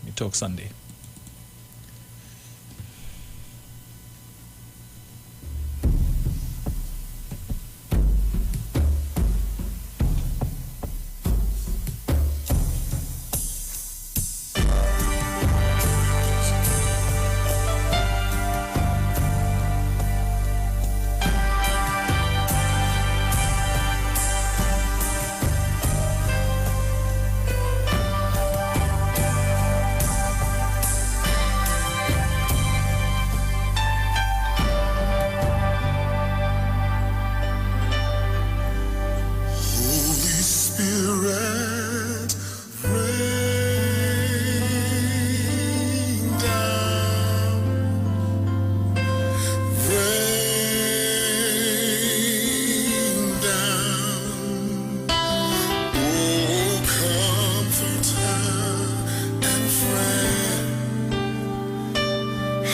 We talk Sunday.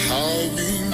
How we